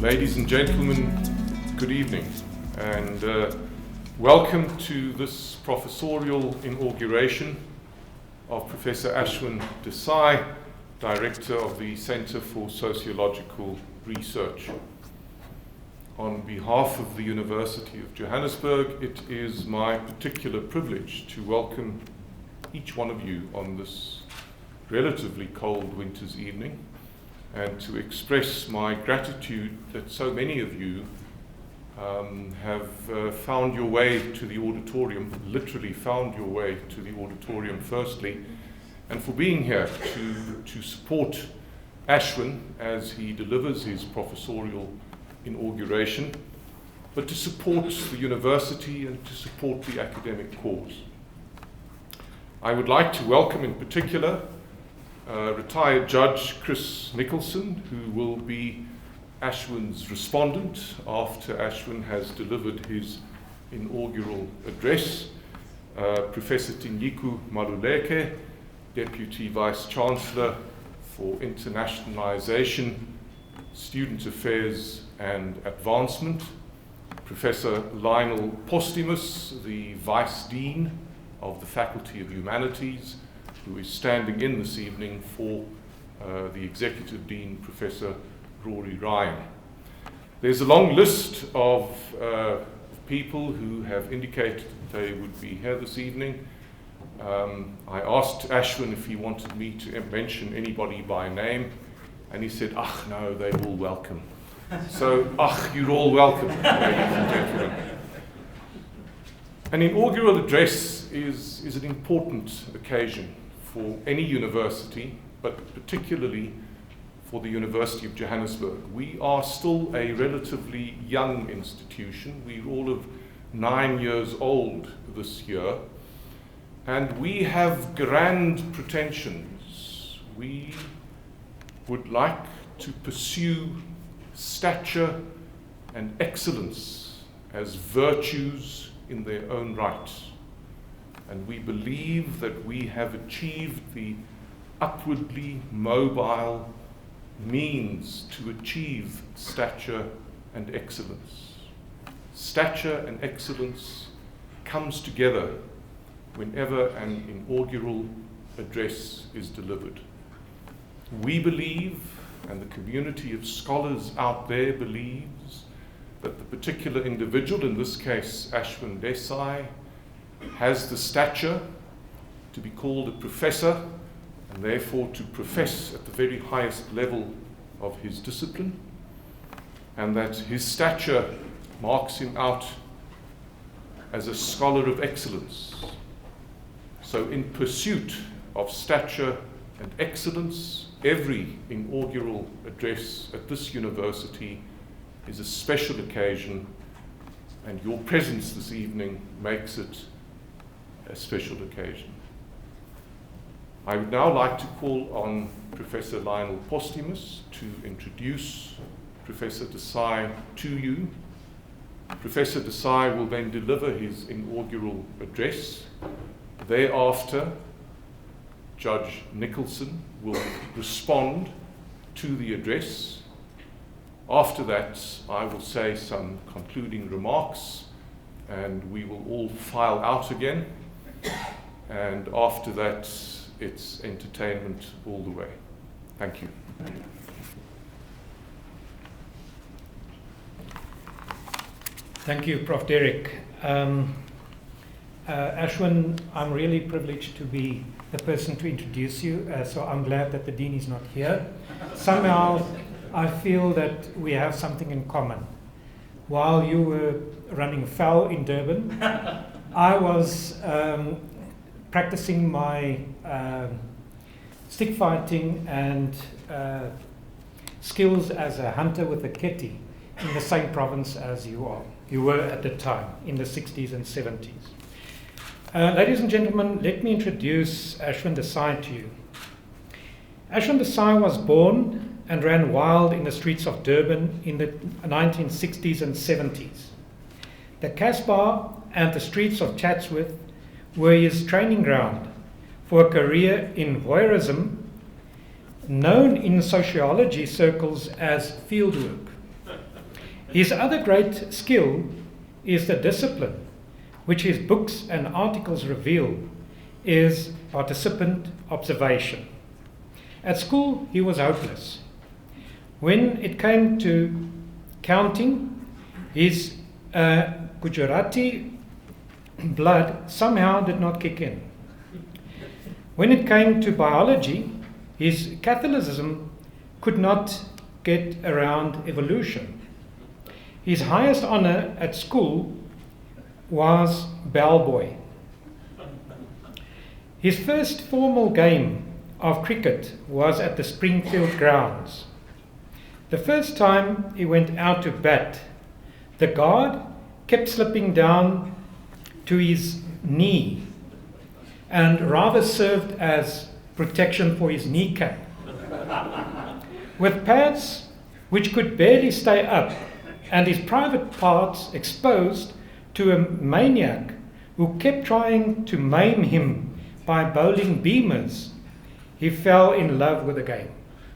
Ladies and gentlemen, good evening, and welcome to this professorial inauguration of Professor Aswin Desai, Director of the Center for Sociological Research. On behalf of the University of Johannesburg, it is my particular privilege to welcome each one of you on this relatively cold winter's evening, and to express my gratitude that so many of you have found your way to the auditorium, literally found your way to the auditorium firstly, and for being here to support Aswin as he delivers his professorial inauguration, but to support the university and to support the academic cause. I would like to welcome in particular retired Judge Chris Nicholson, who will be Aswin's respondent after Aswin has delivered his inaugural address, Professor Tinyiku Maluleke, Deputy Vice-Chancellor for Internationalization, Student Affairs and Advancement, Professor Lionel Postumus, the Vice Dean of the Faculty of Humanities, who is standing in this evening for the Executive Dean, Professor Rory Ryan. There's a long list of people who have indicated that they would be here this evening. I asked Aswin if he wanted me to mention anybody by name, and he said, no, they're all welcome. So, you're all welcome, ladies and gentlemen. An inaugural address is an important occasion for any university, but particularly for the University of Johannesburg. We are still a relatively young institution. We're all of 9 years old this year, and we have grand pretensions. We would like to pursue stature and excellence as virtues in their own right. And we believe that we have achieved the upwardly mobile means to achieve stature and excellence. Stature and excellence comes together whenever an inaugural address is delivered. We believe, and the community of scholars out there believes, that the particular individual, in this case Aswin Desai, has the stature to be called a professor and therefore to profess at the very highest level of his discipline, and that his stature marks him out as a scholar of excellence. So in pursuit of stature and excellence, every inaugural address at this university is a special occasion, and your presence this evening makes it a special occasion. I would now like to call on Professor Lionel Postumus to introduce Professor Desai to you. Professor Desai will then deliver his inaugural address. Thereafter, Judge Nicholson will respond to the address. After that, I will say some concluding remarks, and we will all file out again. And after that, it's entertainment all the way. Thank you. Thank you, Prof. Derek. Aswin, I'm really privileged to be the person to introduce you, so I'm glad that the Dean is not here. Somehow, I feel that we have something in common. While you were running foul in Durban, I was practicing my stick fighting and skills as a hunter with a ketty in the same province as you were at the time, in the 60s and 70s. Ladies and gentlemen, let me introduce Aswin Desai to you. Aswin Desai was born and ran wild in the streets of Durban in the 1960s and 70s. The Casbah and the streets of Chatsworth were his training ground for a career in voyeurism, known in sociology circles as fieldwork. His other great skill is the discipline, which his books and articles reveal is participant observation. At school, he was hopeless. When it came to counting, his Gujarati blood somehow did not kick in. When it came to biology, his Catholicism could not get around evolution. His highest honor at school was bellboy. His first formal game of cricket was at the Springfield grounds. The first time he went out to bat, the guard kept slipping down to his knee and rather served as protection for his kneecap. With pads which could barely stay up and his private parts exposed to a maniac who kept trying to maim him by bowling beamers, he fell in love with the game,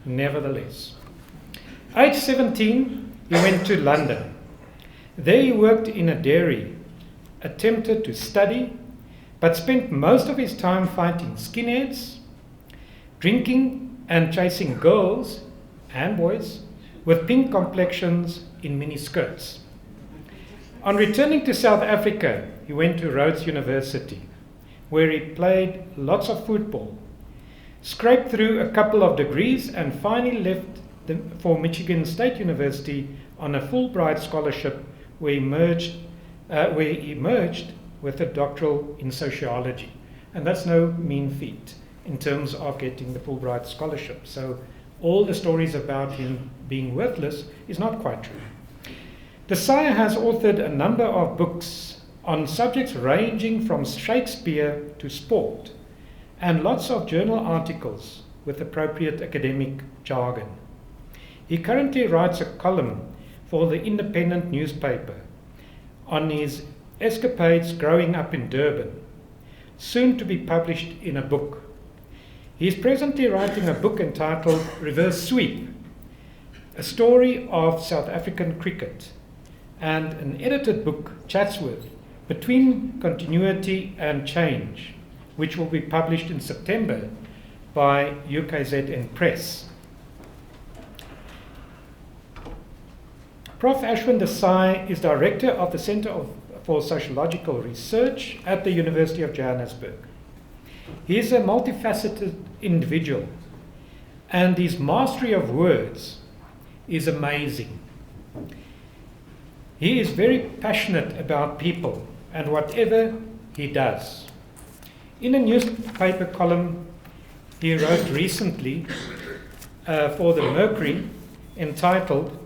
nevertheless. Age 17, he went to London. There he worked in a dairy, attempted to study, but spent most of his time fighting skinheads, drinking and chasing girls and boys with pink complexions in mini skirts. On returning to South Africa, he went to Rhodes University, where he played lots of football, scraped through a couple of degrees, and finally left for Michigan State University on a Fulbright scholarship where he merged with a doctoral in sociology. And that's no mean feat in terms of getting the Fulbright scholarship. So all the stories about him being worthless is not quite true. Desai has authored a number of books on subjects ranging from Shakespeare to sport, and lots of journal articles with appropriate academic jargon. He currently writes a column for the Independent newspaper on his escapades growing up in Durban, soon to be published in a book. He is presently writing a book entitled Reverse Sweep, a story of South African cricket, and an edited book, Chatsworth, Between Continuity and Change, which will be published in September by UKZN Press. Prof. Aswin Desai is director of the Centre for Sociological Research at the University of Johannesburg. He is a multifaceted individual, and his mastery of words is amazing. He is very passionate about people and whatever he does. In a newspaper column he wrote recently for the Mercury entitled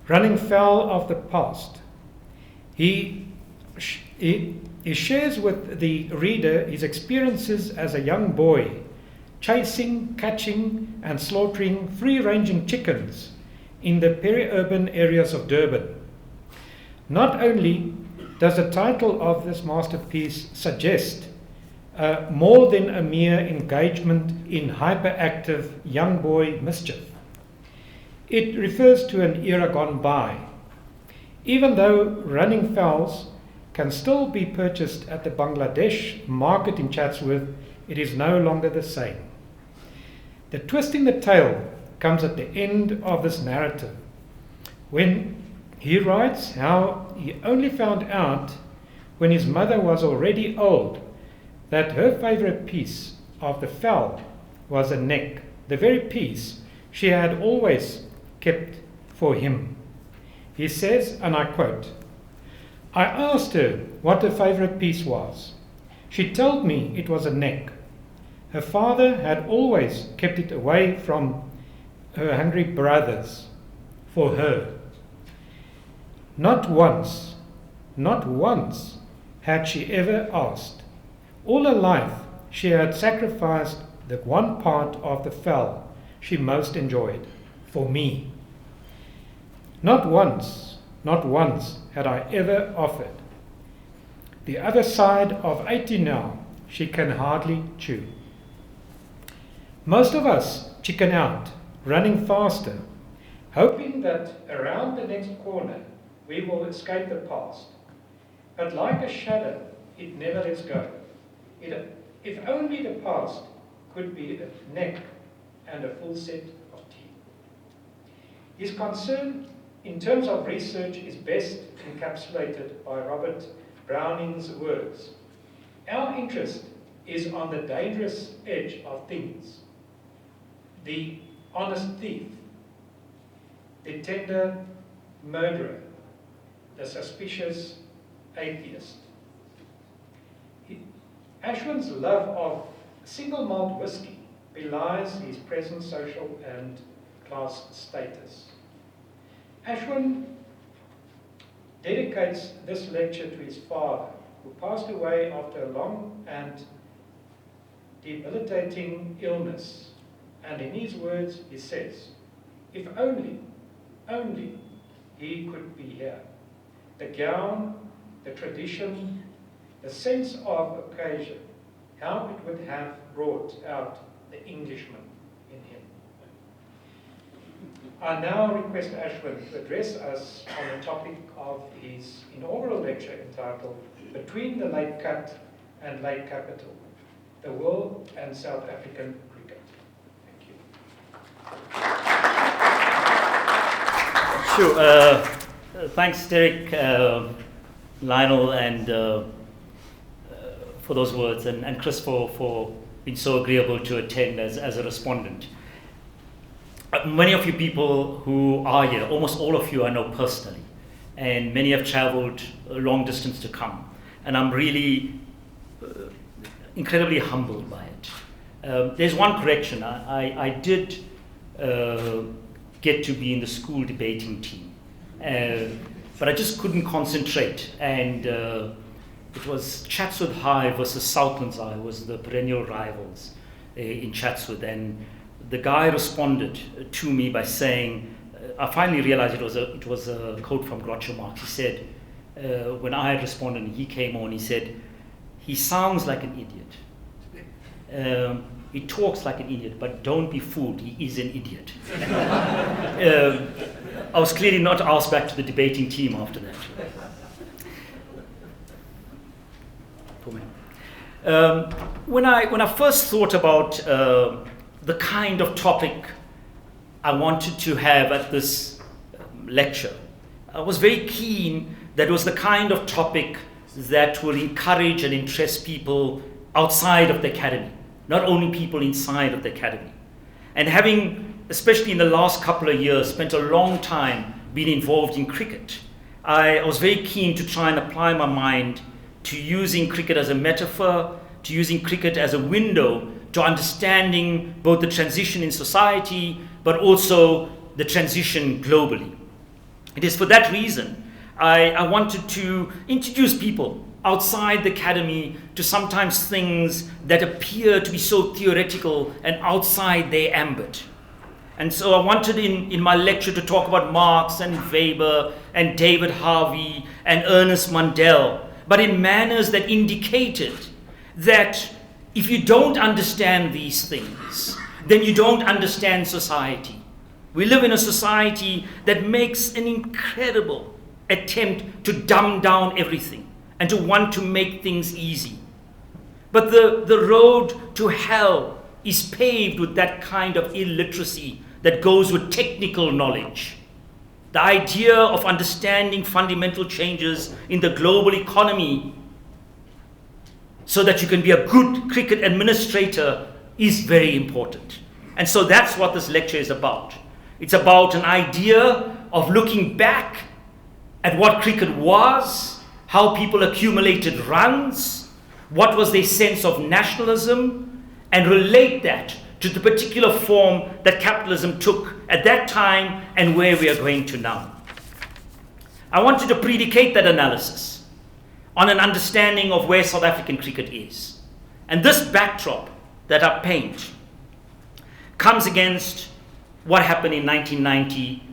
Running Foul of the Past, he shares with the reader his experiences as a young boy chasing, catching and slaughtering free-ranging chickens in the peri-urban areas of Durban. Not only does the title of this masterpiece suggest more than a mere engagement in hyperactive young boy mischief, it refers to an era gone by. Even though running fowls can still be purchased at the Bangladesh market in Chatsworth, it is no longer the same. The twist in the tale comes at the end of this narrative, when he writes how he only found out when his mother was already old that her favorite piece of the fowl was a neck, the very piece she had always kept for him. He says, and I quote, "I asked her what her favorite piece was. She told me it was a neck. Her father had always kept it away from her hungry brothers for her. Not once had she ever asked. All her life she had sacrificed the one part of the fowl she most enjoyed, for me. Not once had I ever offered. The other side of 80 now, she can hardly chew. Most of us chicken out, running faster, hoping that around the next corner we will escape the past. But like a shadow, it never lets go. If only the past could be a neck and a full set of teeth. His concern in terms of research is best encapsulated by Robert Browning's words. Our interest is on the dangerous edge of things. The honest thief, the tender murderer, the suspicious atheist. Aswin's love of single malt whiskey belies his present social and class status. Aswin dedicates this lecture to his father, who passed away after a long and debilitating illness. And in his words, he says, if only he could be here. The gown, the tradition, the sense of occasion, how it would have brought out the Englishman in him. I now request Aswin to address us on the topic of his inaugural lecture entitled Between the Late Cut and Late Capital, the World and South African Cricket. Thank you. Sure. Thanks, Derek, Lionel, and for those words, and Chris for being so agreeable to attend as a respondent. Many of you people who are here, almost all of you I know personally, and many have traveled a long distance to come, and I'm really incredibly humbled by it. There's one correction. I did get to be in the school debating team, but I just couldn't concentrate, and it was Chatsworth High versus Southlands High was the perennial rivals in Chatsworth, and the guy responded to me by saying, I finally realized it was a quote from Groucho Marx. He said, when I had responded and he came on, he said, he sounds like an idiot. He talks like an idiot, but don't be fooled, he is an idiot. I was clearly not asked back to the debating team after that. When I first thought about the kind of topic I wanted to have at this lecture, I was very keen that it was the kind of topic that will encourage and interest people outside of the academy, not only people inside of the academy. And having, especially in the last couple of years, spent a long time being involved in cricket, I was very keen to try and apply my mind to using cricket as a metaphor, to using cricket as a window to understanding both the transition in society, but also the transition globally. It is for that reason I wanted to introduce people outside the academy to sometimes things that appear to be so theoretical and outside their ambit. And so I wanted in my lecture to talk about Marx and Weber and David Harvey and Ernest Mandel, but in manners that indicated that if you don't understand these things, then you don't understand society. We live in a society that makes an incredible attempt to dumb down everything and to want to make things easy. But the road to hell is paved with that kind of illiteracy that goes with technical knowledge. The idea of understanding fundamental changes in the global economy so that you can be a good cricket administrator is very important. And so that's what this lecture is about. It's about an idea of looking back at what cricket was, how people accumulated runs, what was their sense of nationalism, and relate that to the particular form that capitalism took at that time and where we are going to now. I wanted to predicate that analysis on an understanding of where South African cricket is. And this backdrop that I paint comes against what happened in 1990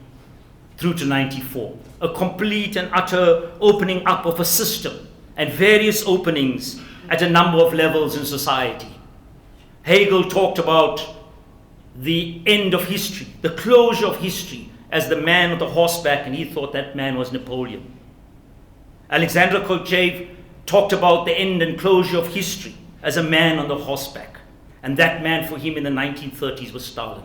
through to 94, a complete and utter opening up of a system and various openings at a number of levels in society. Hegel talked about the end of history, the closure of history, as the man on the horseback, and he thought that man was Napoleon. Alexander Kolchev talked about the end and closure of history as a man on the horseback, and that man for him in the 1930s was Stalin.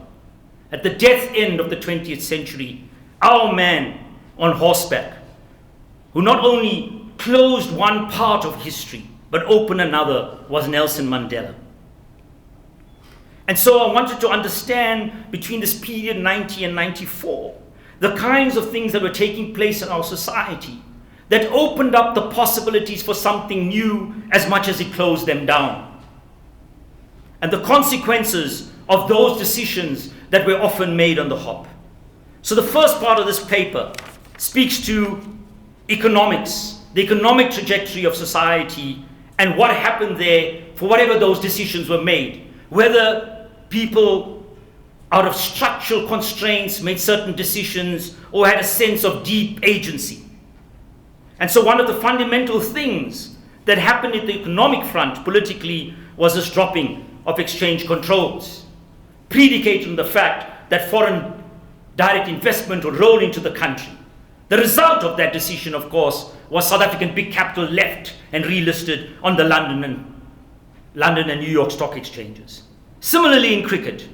At the death end of the 20th century, our man on horseback, who not only closed one part of history, but opened another, was Nelson Mandela. And so I wanted to understand, between this period 90 and 94, the kinds of things that were taking place in our society that opened up the possibilities for something new as much as it closed them down. And the consequences of those decisions that were often made on the hop. So the first part of this paper speaks to economics, the economic trajectory of society, and what happened there for whatever those decisions were made. Whether people, out of structural constraints, made certain decisions or had a sense of deep agency. And so one of the fundamental things that happened at the economic front politically was this dropping of exchange controls, predicated on the fact that foreign direct investment would roll into the country. The result of that decision, of course, was South African big capital left and relisted on the London and New York stock exchanges. Similarly in cricket,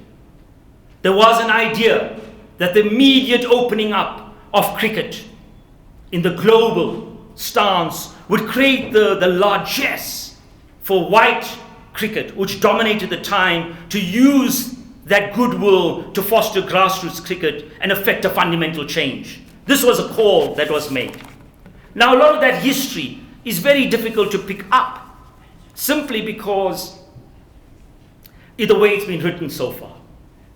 there was an idea that the immediate opening up of cricket in the global stance would create the largesse for white cricket, which dominated the time, to use that goodwill to foster grassroots cricket and effect a fundamental change. This was a call that was made. Now, a lot of that history is very difficult to pick up, simply because of the way it's been written so far.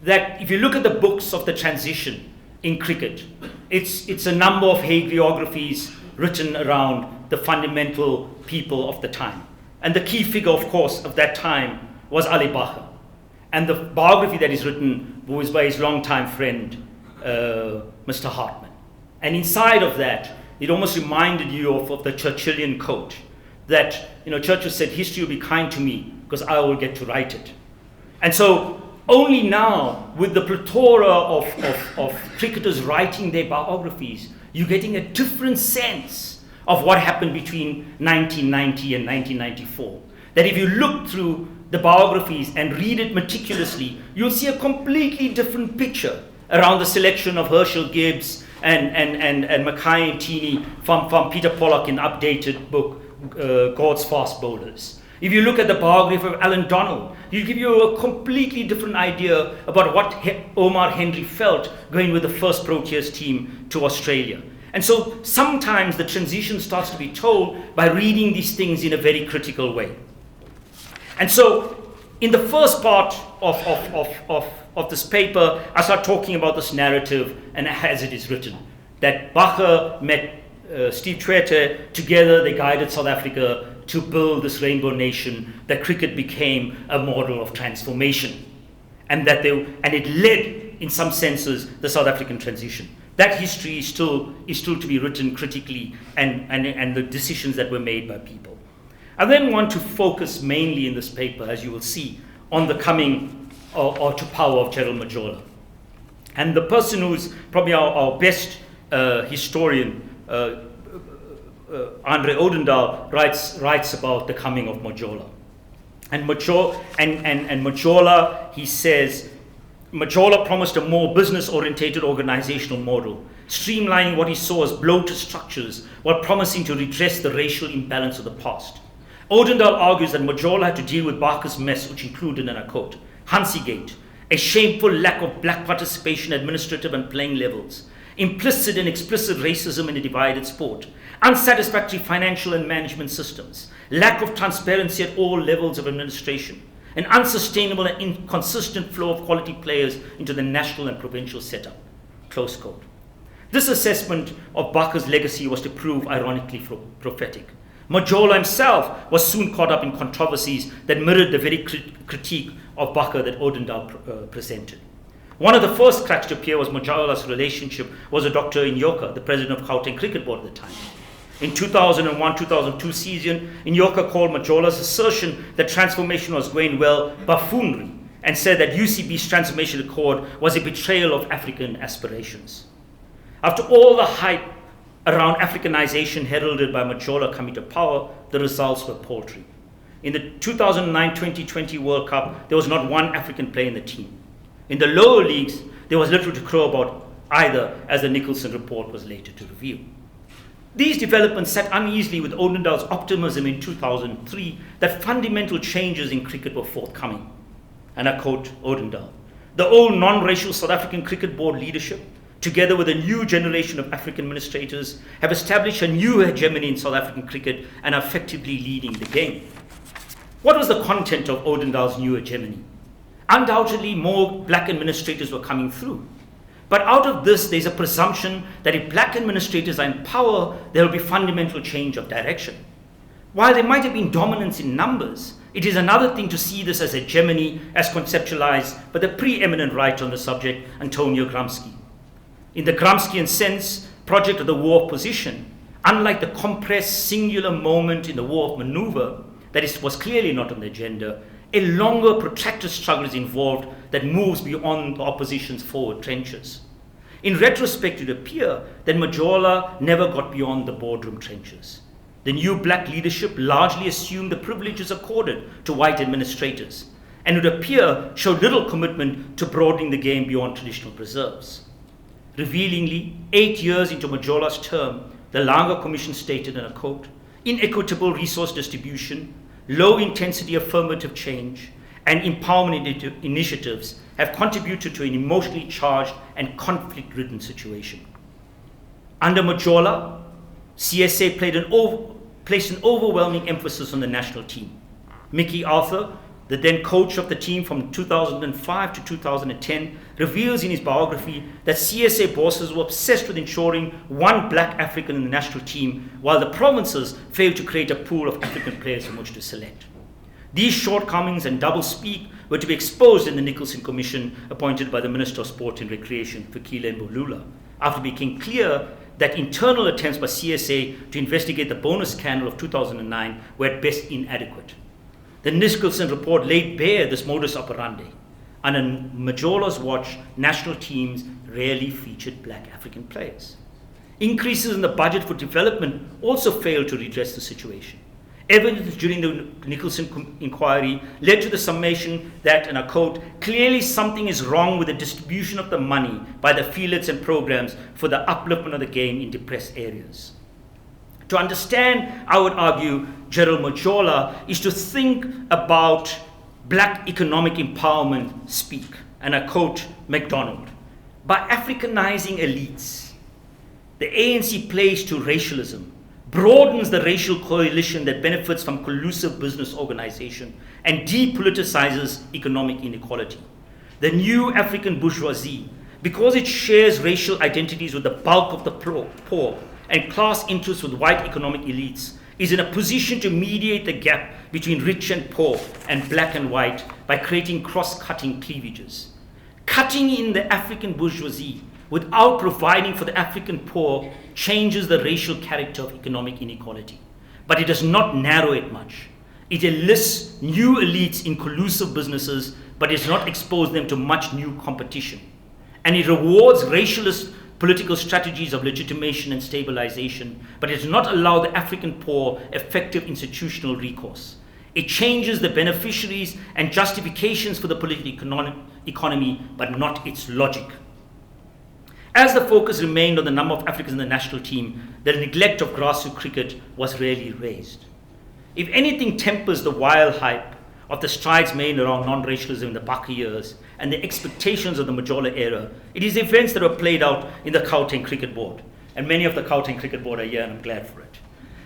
That if you look at the books of the transition in cricket, it's a number of hagiographies written around the fundamental people of the time. And the key figure, of course, of that time was Ali Bacher. And the biography that is written was by his longtime friend, Mr. Hartman. And inside of that, it almost reminded you of the Churchillian quote that, Churchill said, history will be kind to me because I will get to write it. And so only now, with the plethora of cricketers writing their biographies, you're getting a different sense of what happened between 1990 and 1994. That if you look through the biographies and read it meticulously, you'll see a completely different picture around the selection of Herschel Gibbs and Mackay and Tini from Peter Pollock in the updated book, God's Fast Bowlers. If you look at the biography of Alan Donald, he'll give you a completely different idea about what Omar Henry felt going with the first Proteas team to Australia. And so sometimes the transition starts to be told by reading these things in a very critical way. And so in the first part of this paper, I start talking about this narrative and as it is written, that Bacher met Steve Tshwete. Together they guided South Africa to build this rainbow nation, that cricket became a model of transformation, and it led, in some senses, the South African transition. That history is still to be written critically, and the decisions that were made by people. I then want to focus mainly in this paper, as you will see, on the coming or to power of Gerald Majola. And the person who's probably our best historian, Andre Odendaal, writes about the coming of Majola. And Majola, he says, Majola promised a more business-orientated organizational model, streamlining what he saw as bloated structures while promising to redress the racial imbalance of the past. Odendaal argues that Majola had to deal with Bacher's mess, which included, and I quote, Hansigate, a shameful lack of black participation at administrative and playing levels, implicit and explicit racism in a divided sport, unsatisfactory financial and management systems, lack of transparency at all levels of administration, an unsustainable and inconsistent flow of quality players into the national and provincial setup. Close quote. This assessment of Bacher's legacy was to prove ironically prophetic. Majola himself was soon caught up in controversies that mirrored the very critique of Bacher that Odendaal presented. One of the first cracks to appear was Majola's relationship with Dr. Inyoka, the president of Gauteng Cricket Board at the time. In 2001-2002 season, Inyoka called Majola's assertion that transformation was going well buffoonery, and said that UCB's transformation accord was a betrayal of African aspirations. After all the hype around Africanization heralded by Majola coming to power, the results were paltry. In the 2009 2020 World Cup, there was not one African player in the team. In the lower leagues, there was little to crow about either, as the Nicholson report was later to reveal. These developments sat uneasily with Odendaal's optimism in 2003 that fundamental changes in cricket were forthcoming. And I quote Odendaal, "The old non-racial South African Cricket Board leadership, together with a new generation of African administrators, have established a new hegemony in South African cricket and are effectively leading the game." What was the content of Odendaal's new hegemony? Undoubtedly, more black administrators were coming through. But out of this, there's a presumption that if black administrators are in power, there will be fundamental change of direction. While there might have been dominance in numbers, it is another thing to see this as hegemony as conceptualized by the preeminent writer on the subject, Antonio Gramsci. In the Gramscian sense, project of the war of position, unlike the compressed singular moment in the war of maneuver, that was clearly not on the agenda, a longer protracted struggle is involved that moves beyond the opposition's forward trenches. In retrospect, it would appear that Majola never got beyond the boardroom trenches. The new black leadership largely assumed the privileges accorded to white administrators, and it would appear showed little commitment to broadening the game beyond traditional preserves. Revealingly, 8 years into Majola's term, the Langa Commission stated, and I quote, "Inequitable resource distribution, low intensity affirmative change, and empowerment initiatives have contributed to an emotionally charged and conflict-ridden situation." Under Majola, CSA placed an overwhelming emphasis on the national team. Mickey Arthur, the then coach of the team from 2005 to 2010, reveals in his biography that CSA bosses were obsessed with ensuring one black African in the national team, while the provinces failed to create a pool of African players from which to select. These shortcomings and doublespeak were to be exposed in the Nicholson Commission appointed by the Minister of Sport and Recreation, Fikile Mbolula, after it became clear that internal attempts by CSA to investigate the bonus scandal of 2009 were at best inadequate. The Nicholson report laid bare this modus operandi. Under Majola's watch, national teams rarely featured black African players. Increases in the budget for development also failed to redress the situation. Evidence during the Nicholson inquiry led to the summation that, and I quote, "Clearly something is wrong with the distribution of the money by the affiliates and programs for the upliftment of the game in depressed areas." To understand, I would argue, Gerald Majola is to think about black economic empowerment speak, and I quote MacDonald, "By Africanizing elites, the ANC plays to racialism, broadens the racial coalition that benefits from collusive business organization, and depoliticizes economic inequality. The new African bourgeoisie, because it shares racial identities with the bulk of the poor and class interests with white economic elites, is in a position to mediate the gap between rich and poor and black and white by creating cross-cutting cleavages. Cutting in the African bourgeoisie without providing for the African poor changes the racial character of economic inequality. But it does not narrow it much. It enlists new elites in collusive businesses, but it does not expose them to much new competition. And it rewards racialist political strategies of legitimation and stabilization, but it does not allow the African poor effective institutional recourse. It changes the beneficiaries and justifications for the political economy, but not its logic. As the focus remained on the number of Africans in the national team, the neglect of grassroots cricket was rarely raised. If anything tempers the wild hype of the strides made around non-racialism in the Baka years and the expectations of the Majola era, it is events that were played out in the Gauteng Cricket Board. And many of the Gauteng Cricket Board are here, and I'm glad for it.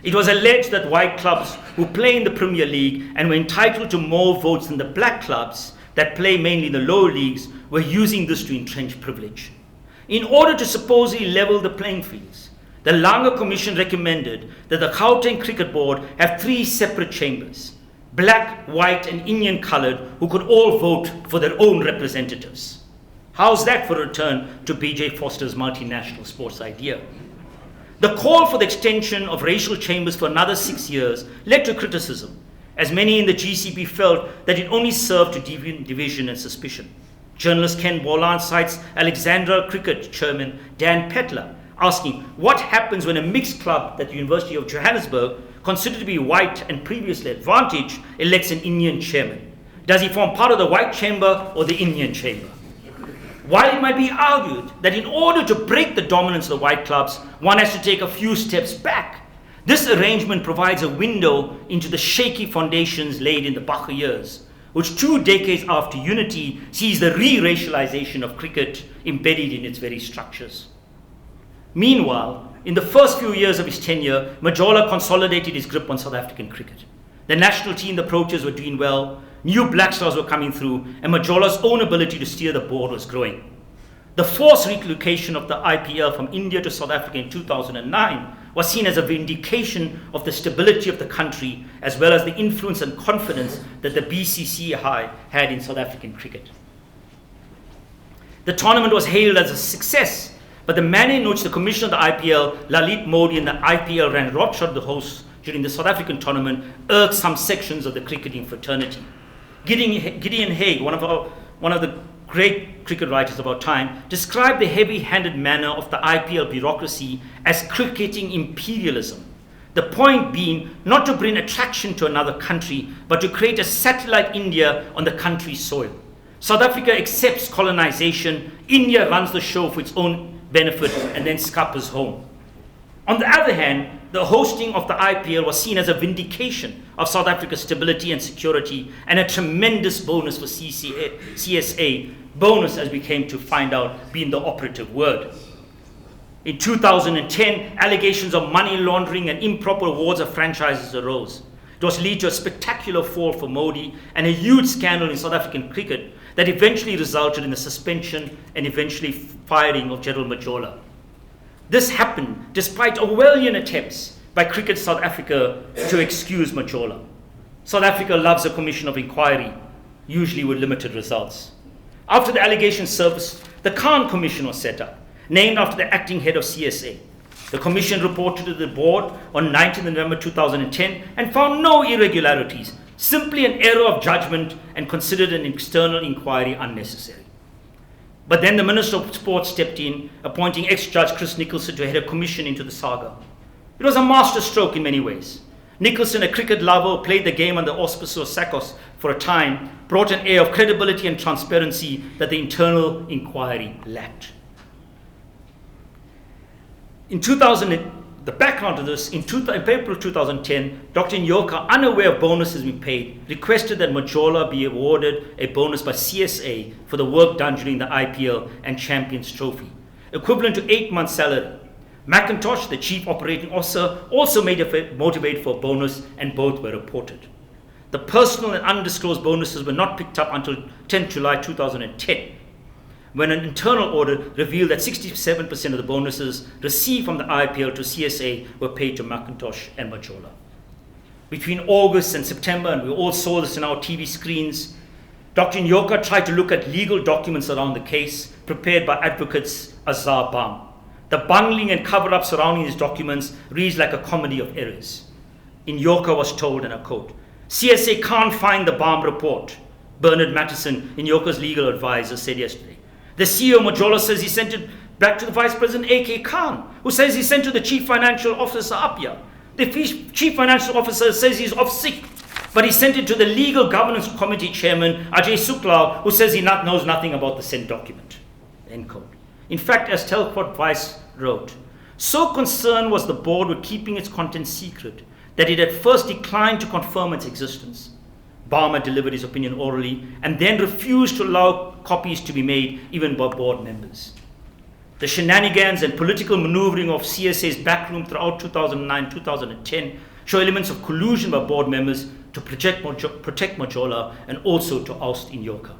It was alleged that white clubs who play in the Premier League and were entitled to more votes than the black clubs that play mainly in the lower leagues were using this to entrench privilege. In order to supposedly level the playing fields, the Langa Commission recommended that the Gauteng Cricket Board have 3 separate chambers, black, white, and Indian colored, who could all vote for their own representatives. How's that for a return to B.J. Foster's multinational sports idea? The call for the extension of racial chambers for another 6 years led to criticism, as many in the GCB felt that it only served to deepen division and suspicion. Journalist Ken Boland cites Alexandra Cricket chairman Dan Petler asking, what happens when a mixed club at the University of Johannesburg, considered to be white and previously advantaged, elects an Indian chairman? Does he form part of the white chamber or the Indian chamber? While it might be argued that in order to break the dominance of the white clubs, one has to take a few steps back, this arrangement provides a window into the shaky foundations laid in the Bacher years, which 2 decades after unity sees the re-racialization of cricket embedded in its very structures. Meanwhile, in the first few years of his tenure, Majola consolidated his grip on South African cricket. The national team approaches were doing well, new black stars were coming through, and Majola's own ability to steer the board was growing. The forced relocation of the IPL from India to South Africa in 2009 was seen as a vindication of the stability of the country, as well as the influence and confidence that the BCCI had in South African cricket. The tournament was hailed as a success, but the manner in which the commissioner of the IPL, Lalit Modi, and the IPL ran roughshod the hosts during the South African tournament irked some sections of the cricketing fraternity. Gideon Haigh, one of the great cricket writers of our time, described the heavy-handed manner of the IPL bureaucracy as cricketing imperialism. The point being not to bring attraction to another country, but to create a satellite India on the country's soil. South Africa accepts colonization, India runs the show for its own benefit, and then scuppers home. On the other hand, the hosting of the IPL was seen as a vindication of South Africa's stability and security, and a tremendous bonus for CSA, bonus as we came to find out being the operative word. In 2010, allegations of money laundering and improper awards of franchises arose. It was lead to a spectacular fall for Modi and a huge scandal in South African cricket that eventually resulted in the suspension and eventually firing of General Majola. This happened despite Orwellian attempts by Cricket South Africa to excuse Majola. South Africa loves a commission of inquiry, usually with limited results. After the allegation surfaced, the Khan Commission was set up, named after the acting head of CSA. The commission reported to the board on 19 November 2010 and found no irregularities, simply an error of judgment, and considered an external inquiry unnecessary. But then the Minister of Sport stepped in, appointing ex-judge Chris Nicholson to head a commission into the saga. It was a masterstroke in many ways. Nicholson, a cricket lover who played the game under the auspices of SACOS for a time, brought an air of credibility and transparency that the internal inquiry lacked. The background to this, in April 2010, Dr. Nyoka, unaware of bonuses being paid, requested that Majola be awarded a bonus by CSA for the work done during the IPL and Champions Trophy, equivalent to 8 months' salary. McIntosh, the chief operating officer, also motivated for a bonus, and both were reported. The personal and undisclosed bonuses were not picked up until 10 July 2010, when an internal audit revealed that 67% of the bonuses received from the IPL to CSA were paid to McIntosh and Majola. Between August and September, and we all saw this in our TV screens, Dr. Nyoka tried to look at legal documents around the case prepared by advocates Azhar Bam. The bungling and cover-up surrounding these documents reads like a comedy of errors. Nyoka was told, and I quote, "CSA can't find the Bam report," Bernard Mattison, Nyoka's legal advisor, said yesterday. The CEO, Majola, says he sent it back to the Vice President A.K. Khan, who says he sent to the Chief Financial Officer, Apia. The Chief Financial Officer says he's off sick, but he sent it to the Legal Governance Committee Chairman, Ajay Sukla, who says he knows nothing about the sent document. End quote. In fact, as Telford Vice wrote, so concerned was the board with keeping its content secret that it at first declined to confirm its existence. Barmer delivered his opinion orally and then refused to allow copies to be made even by board members. The shenanigans and political maneuvering of CSA's backroom throughout 2009-2010 show elements of collusion by board members to protect Majola and also to oust Nyoka.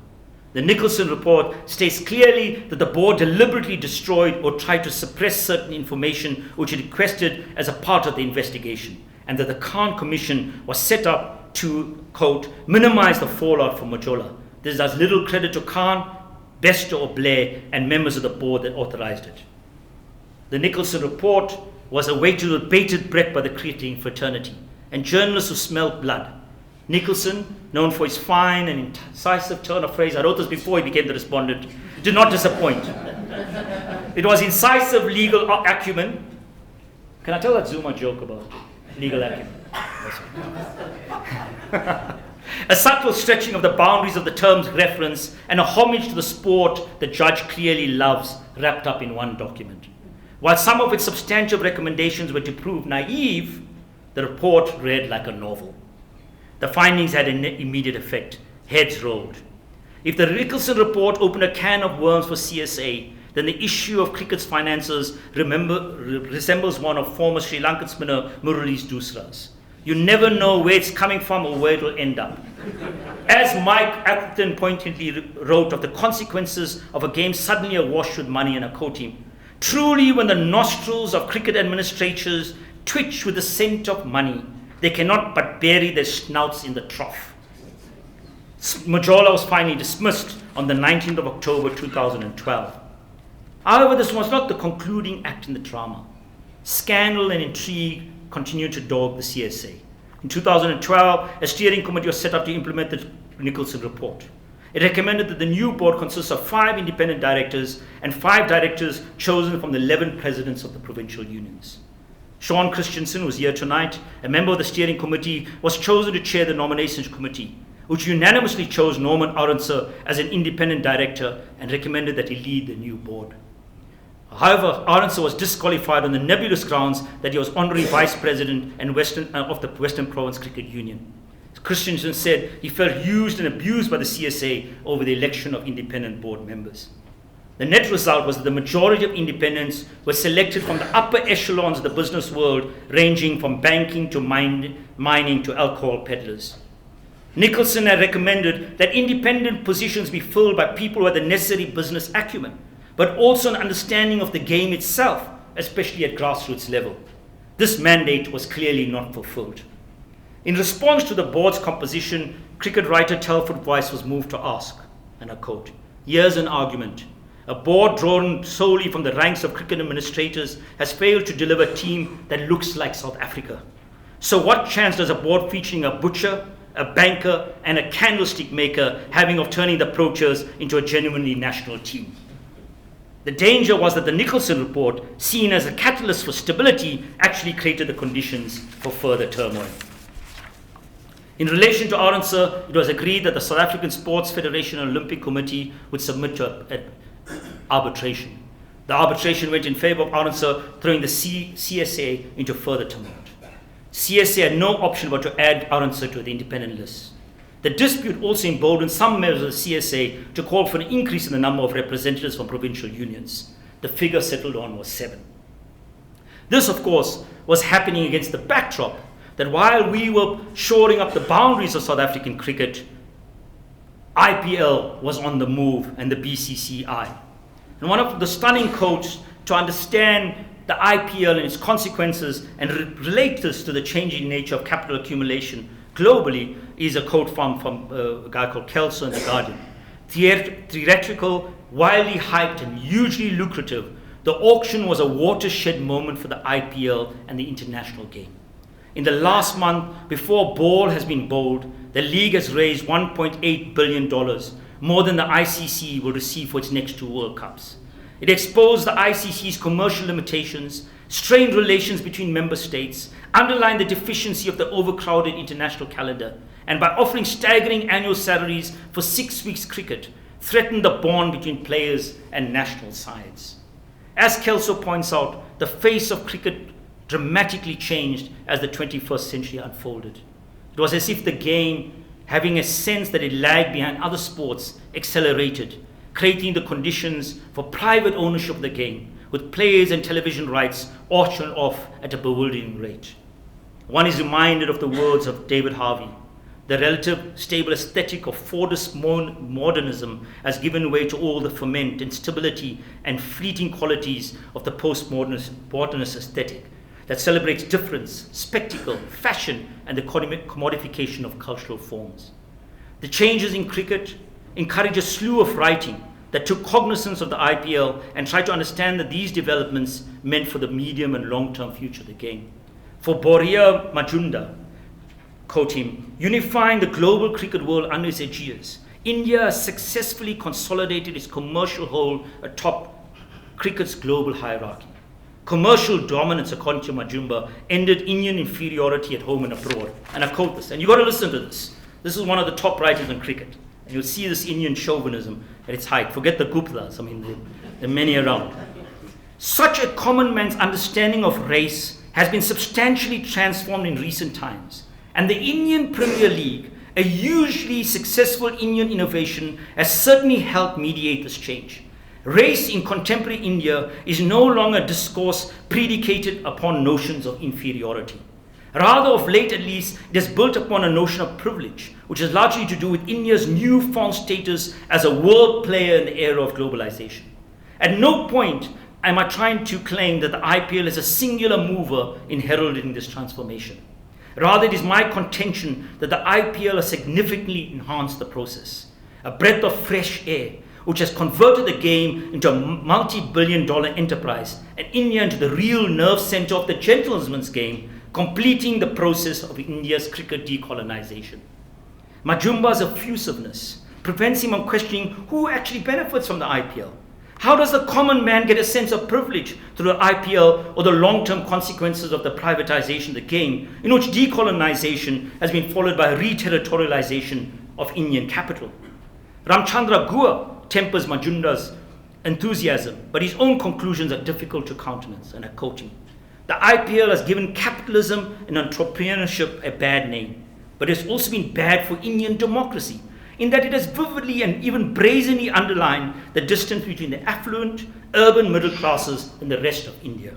The Nicholson report states clearly that the board deliberately destroyed or tried to suppress certain information which it requested as a part of the investigation, and that the Khan Commission was set up to, quote, minimize the fallout for Majola. This does little credit to Khan, Bester or Blair, and members of the board that authorized it. The Nicholson report was awaited with bated breath by the cricketing fraternity and journalists who smelled blood. Nicholson, known for his fine and incisive turn of phrase, I wrote this before he became the Respondent, did not disappoint. It was incisive legal acumen. Can I tell that Zuma joke about legal acumen? A subtle stretching of the boundaries of the term's reference and a homage to the sport the judge clearly loves, wrapped up in one document. While some of its substantive recommendations were to prove naive, the report read like a novel. The findings had an immediate effect. Heads rolled. If the Nicholson report opened a can of worms for CSA, then the issue of cricket's finances resembles one of former Sri Lankan spinner Murali's Dusras. You never know where it's coming from or where it will end up. As Mike Atherton pointedly wrote of the consequences of a game suddenly awash with money, and I quote him, truly when the nostrils of cricket administrators twitch with the scent of money, they cannot but bury their snouts in the trough. Majola was finally dismissed on the 19th of October 2012. However, this was not the concluding act in the drama. Scandal and intrigue continued to dog the CSA. In 2012, a steering committee was set up to implement the Nicholson report. It recommended that the new board consists of 5 independent directors and 5 directors chosen from the 11 presidents of the provincial unions. Sean Christensen, who is here tonight, a member of the steering committee, was chosen to chair the nominations committee, which unanimously chose Norman Arendse as an independent director and recommended that he lead the new board. However, Arendse was disqualified on the nebulous grounds that he was honorary vice president and of the Western Province Cricket Union. Christensen said he felt used and abused by the CSA over the election of independent board members. The net result was that the majority of independents were selected from the upper echelons of the business world, ranging from banking to mining to alcohol peddlers. Nicholson had recommended that independent positions be filled by people who had the necessary business acumen, but also an understanding of the game itself, especially at grassroots level. This mandate was clearly not fulfilled. In response to the board's composition, cricket writer Telford Weiss was moved to ask, and I quote, here's an argument. A board drawn solely from the ranks of cricket administrators has failed to deliver a team that looks like South Africa. So what chance does a board featuring a butcher, a banker, and a candlestick maker having of turning the poachers into a genuinely national team? The danger was that the Nicholson report, seen as a catalyst for stability, actually created the conditions for further turmoil. In relation to Arendse, it was agreed that the South African Sports Federation and Olympic Committee would submit to arbitration. The arbitration went in favor of Arendse, throwing the CSA into further turmoil. CSA had no option but to add Arendse to the independent list. The dispute also emboldened some members of the CSA to call for an increase in the number of representatives from provincial unions. The figure settled on was 7. This, of course, was happening against the backdrop that while we were shoring up the boundaries of South African cricket, IPL was on the move and the BCCI. And one of the stunning quotes to understand the IPL and its consequences and relate this to the changing nature of capital accumulation globally is a quote from a guy called Kelso in The Guardian. Theatrical, wildly hyped and hugely lucrative, the auction was a watershed moment for the IPL and the international game. In the last month, before a ball has been bowled, the league has raised $1.8 billion, more than the ICC will receive for its next 2 World Cups. It exposed the ICC's commercial limitations, strained relations between member states, underlined the deficiency of the overcrowded international calendar, and by offering staggering annual salaries for 6 weeks cricket, threatened the bond between players and national sides. As Kelso points out, the face of cricket dramatically changed as the 21st century unfolded. It was as if the game, having a sense that it lagged behind other sports, accelerated, creating the conditions for private ownership of the game, with players and television rights auctioned off at a bewildering rate. One is reminded of the words of David Harvey. The relative stable aesthetic of Fordist modernism has given way to all the ferment, instability, and fleeting qualities of the postmodernist aesthetic that celebrates difference, spectacle, fashion, and the commodification of cultural forms. The changes in cricket encourage a slew of writing that took cognizance of the IPL and tried to understand that these developments meant for the medium and long-term future of the game. For Boria Majumdar, quote him, unifying the global cricket world under its aegis, India has successfully consolidated its commercial hold atop cricket's global hierarchy. Commercial dominance, according to Majumba, ended Indian inferiority at home and abroad. And I quote this, and you've got to listen to this. This is one of the top writers on cricket. And you'll see this Indian chauvinism at its height. Forget the Guptas, I mean, there are many around. Such a common man's understanding of race has been substantially transformed in recent times. And the Indian Premier League, a hugely successful Indian innovation, has certainly helped mediate this change. Race in contemporary India is no longer a discourse predicated upon notions of inferiority. Rather, of late at least, it is built upon a notion of privilege, which is largely to do with India's newfound status as a world player in the era of globalization. At no point am I trying to claim that the IPL is a singular mover in heralding this transformation. Rather, it is my contention that the IPL has significantly enhanced the process. A breath of fresh air, which has converted the game into a multi-billion-dollar enterprise and India into the real nerve center of the gentleman's game, completing the process of India's cricket decolonization. Majumba's effusiveness prevents him from questioning who actually benefits from the IPL. How does the common man get a sense of privilege through the IPL or the long-term consequences of the privatization of the game, in which decolonization has been followed by re-territorialization of Indian capital? Ramchandra Guha tempers Majumba's enthusiasm, but his own conclusions are difficult to countenance, and I quote him. The IPL has given capitalism and entrepreneurship a bad name, but it's also been bad for Indian democracy, in that it has vividly and even brazenly underlined the distance between the affluent, urban middle classes and the rest of India.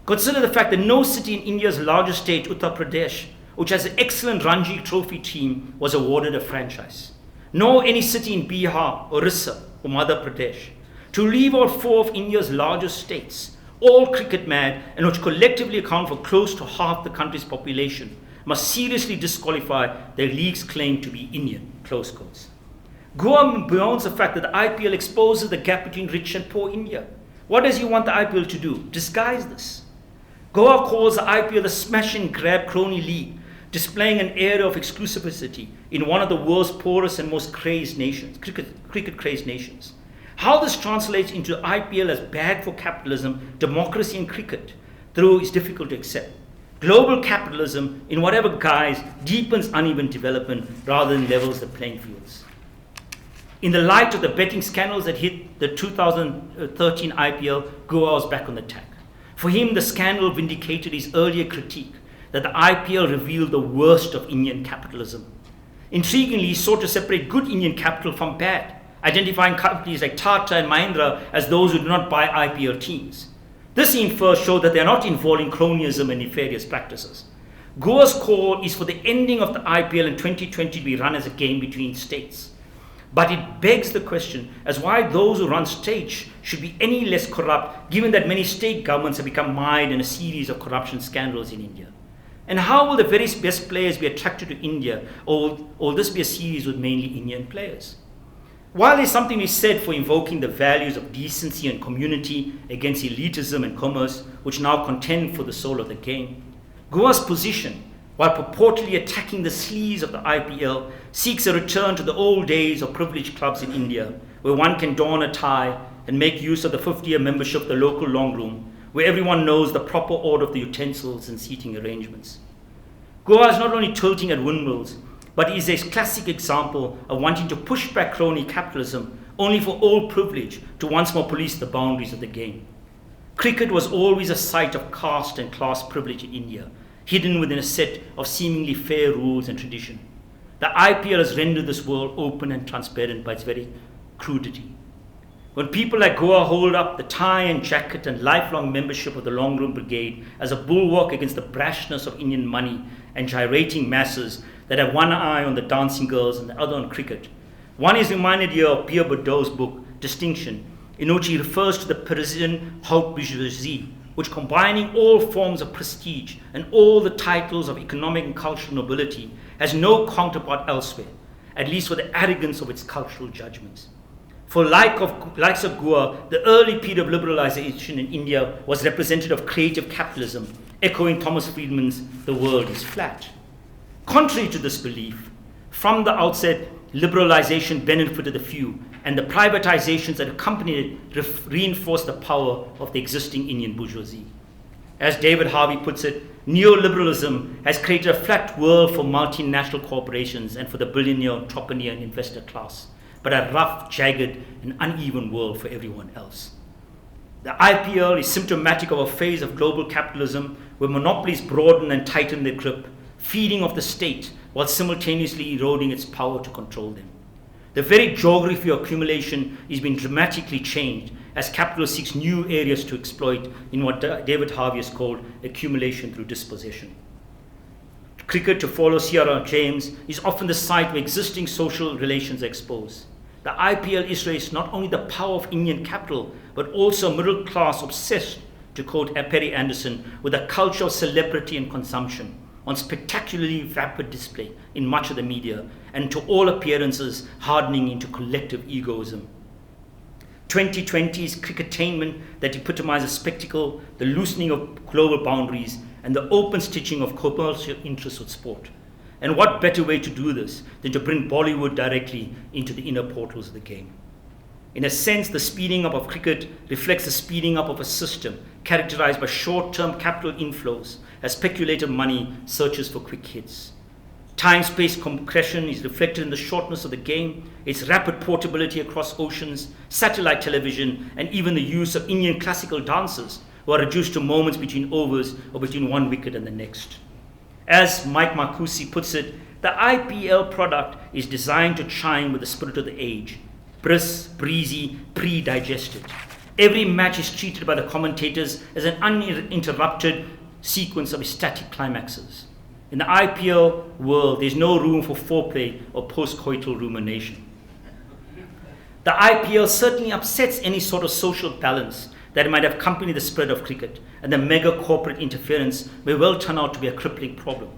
Consider the fact that no city in India's largest state, Uttar Pradesh, which has an excellent Ranji Trophy team, was awarded a franchise. Nor any city in Bihar, Orissa, or Madhya Pradesh. To leave out four of India's largest states, all cricket mad and which collectively account for close to half the country's population, must seriously disqualify their league's claim to be Indian, close quotes. Guha bemoans the fact that the IPL exposes the gap between rich and poor India. What does he want the IPL to do? Disguise this. Guha calls the IPL a smash and grab crony league, displaying an air of exclusivity in one of the world's poorest and most crazed nations, cricket crazed nations. How this translates into IPL as bad for capitalism, democracy and cricket, though is difficult to accept. Global capitalism, in whatever guise, deepens uneven development rather than levels the playing fields. In the light of the betting scandals that hit the 2013 IPL, Guha was back on the attack. For him, the scandal vindicated his earlier critique that the IPL revealed the worst of Indian capitalism. Intriguingly, he sought to separate good Indian capital from bad, identifying companies like Tata and Mahindra as those who do not buy IPL teams. This, he infers, showed that they are not involved in cronyism and nefarious practices. Guha's call is for the ending of the IPL in 2020 to be run as a game between states. But it begs the question as why those who run states should be any less corrupt, given that many state governments have become mired in a series of corruption scandals in India. And how will the very best players be attracted to India, or will this be a series with mainly Indian players? While there's something to be said for invoking the values of decency and community against elitism and commerce, which now contend for the soul of the game, Guha's position, while purportedly attacking the sleaze of the IPL, seeks a return to the old days of privileged clubs in India, where one can don a tie and make use of the 50-year membership of the local long room, where everyone knows the proper order of the utensils and seating arrangements. Guha is not only tilting at windmills, but is a classic example of wanting to push back crony capitalism only for old privilege to once more police the boundaries of the game. Cricket was always a site of caste and class privilege in India, hidden within a set of seemingly fair rules and tradition. The IPL has rendered this world open and transparent by its very crudity. When people like Guha hold up the tie and jacket and lifelong membership of the Long Room Brigade as a bulwark against the brashness of Indian money and gyrating masses that have one eye on the dancing girls and the other on cricket, one is reminded here of Pierre Bourdieu's book, Distinction, in which he refers to the Parisian haute bourgeoisie, which, combining all forms of prestige and all the titles of economic and cultural nobility, has no counterpart elsewhere, at least for the arrogance of its cultural judgments. For likes of Guha, the early period of liberalization in India was representative of creative capitalism, echoing Thomas Friedman's "the world is flat." Contrary to this belief, from the outset, liberalization benefited the few and the privatizations that accompanied it reinforced the power of the existing Indian bourgeoisie. As David Harvey puts it, neoliberalism has created a flat world for multinational corporations and for the billionaire, entrepreneur, and investor class, but a rough, jagged, and uneven world for everyone else. The IPL is symptomatic of a phase of global capitalism where monopolies broaden and tighten their grip, feeding off the state while simultaneously eroding its power to control them. The very geography of accumulation is being dramatically changed as capital seeks new areas to exploit in what David Harvey has called accumulation through dispossession. Cricket, to follow Sierra James, is often the site where existing social relations are exposed. The IPL illustrates not only the power of Indian capital, but also a middle class obsessed, to quote Perry Anderson, with a culture of celebrity and consumption, on spectacularly rapid display in much of the media, and to all appearances hardening into collective egoism. 2020's cricketainment that epitomizes spectacle, the loosening of global boundaries, and the open stitching of commercial interests with sport. And what better way to do this than to bring Bollywood directly into the inner portals of the game? In a sense, the speeding up of cricket reflects the speeding up of a system characterized by short-term capital inflows as speculative money searches for quick hits. Time-space compression is reflected in the shortness of the game, its rapid portability across oceans, satellite television, and even the use of Indian classical dancers who are reduced to moments between overs or between one wicket and the next. As Mike Marcucci puts it, the IPL product is designed to chime with the spirit of the age, brisk, breezy, pre-digested. Every match is treated by the commentators as an uninterrupted sequence of static climaxes. In the IPL world, there's no room for foreplay or post-coital rumination. The IPL certainly upsets any sort of social balance that might have accompanied the spread of cricket, and the mega corporate interference may well turn out to be a crippling problem.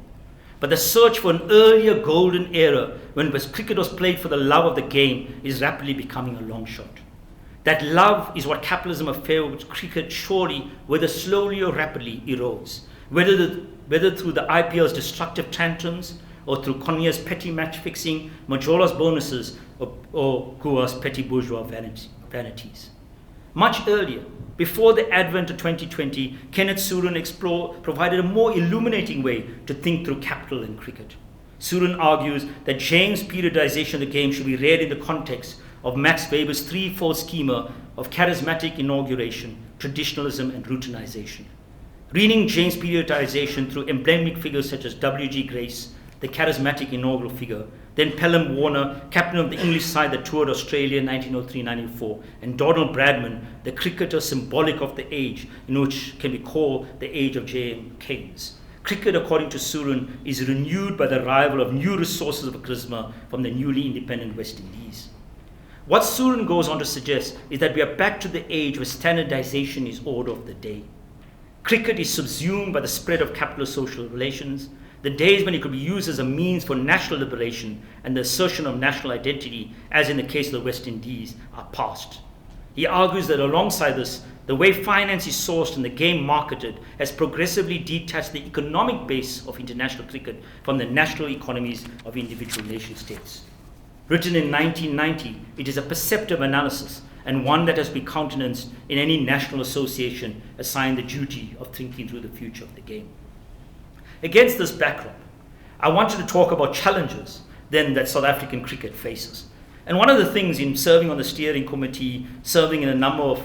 But the search for an earlier golden era when cricket was played for the love of the game is rapidly becoming a long shot. That love is what capitalism affair with cricket surely, whether slowly or rapidly, erodes. Whether through the IPL's destructive tantrums or through Connia's petty match fixing, Majola's bonuses, or Goa's petty bourgeois vanities. Much earlier, before the advent of 2020, Kenneth Surin provided a more illuminating way to think through capital and cricket. Surin argues that James' periodization of the game should be read in the context of Max Weber's threefold schema of charismatic inauguration, traditionalism, and routinization. Reading James' periodization through emblematic figures such as W.G. Grace, the charismatic inaugural figure, then Pelham Warner, captain of the English side that toured Australia in 1903-94, and Donald Bradman, the cricketer symbolic of the age, in which can be called the age of J.M. Keynes. Cricket, according to Surin, is renewed by the arrival of new resources of charisma from the newly independent West Indies. What Surin goes on to suggest is that we are back to the age where standardization is order of the day. Cricket is subsumed by the spread of capitalist social relations. The days when it could be used as a means for national liberation and the assertion of national identity, as in the case of the West Indies, are past. He argues that alongside this, the way finance is sourced and the game marketed has progressively detached the economic base of international cricket from the national economies of individual nation states. Written in 1990, it is a perceptive analysis and one that has been countenanced in any national association assigned the duty of thinking through the future of the game. Against this backdrop, I wanted to talk about challenges then that South African cricket faces. And one of the things in serving on the steering committee, serving in a number of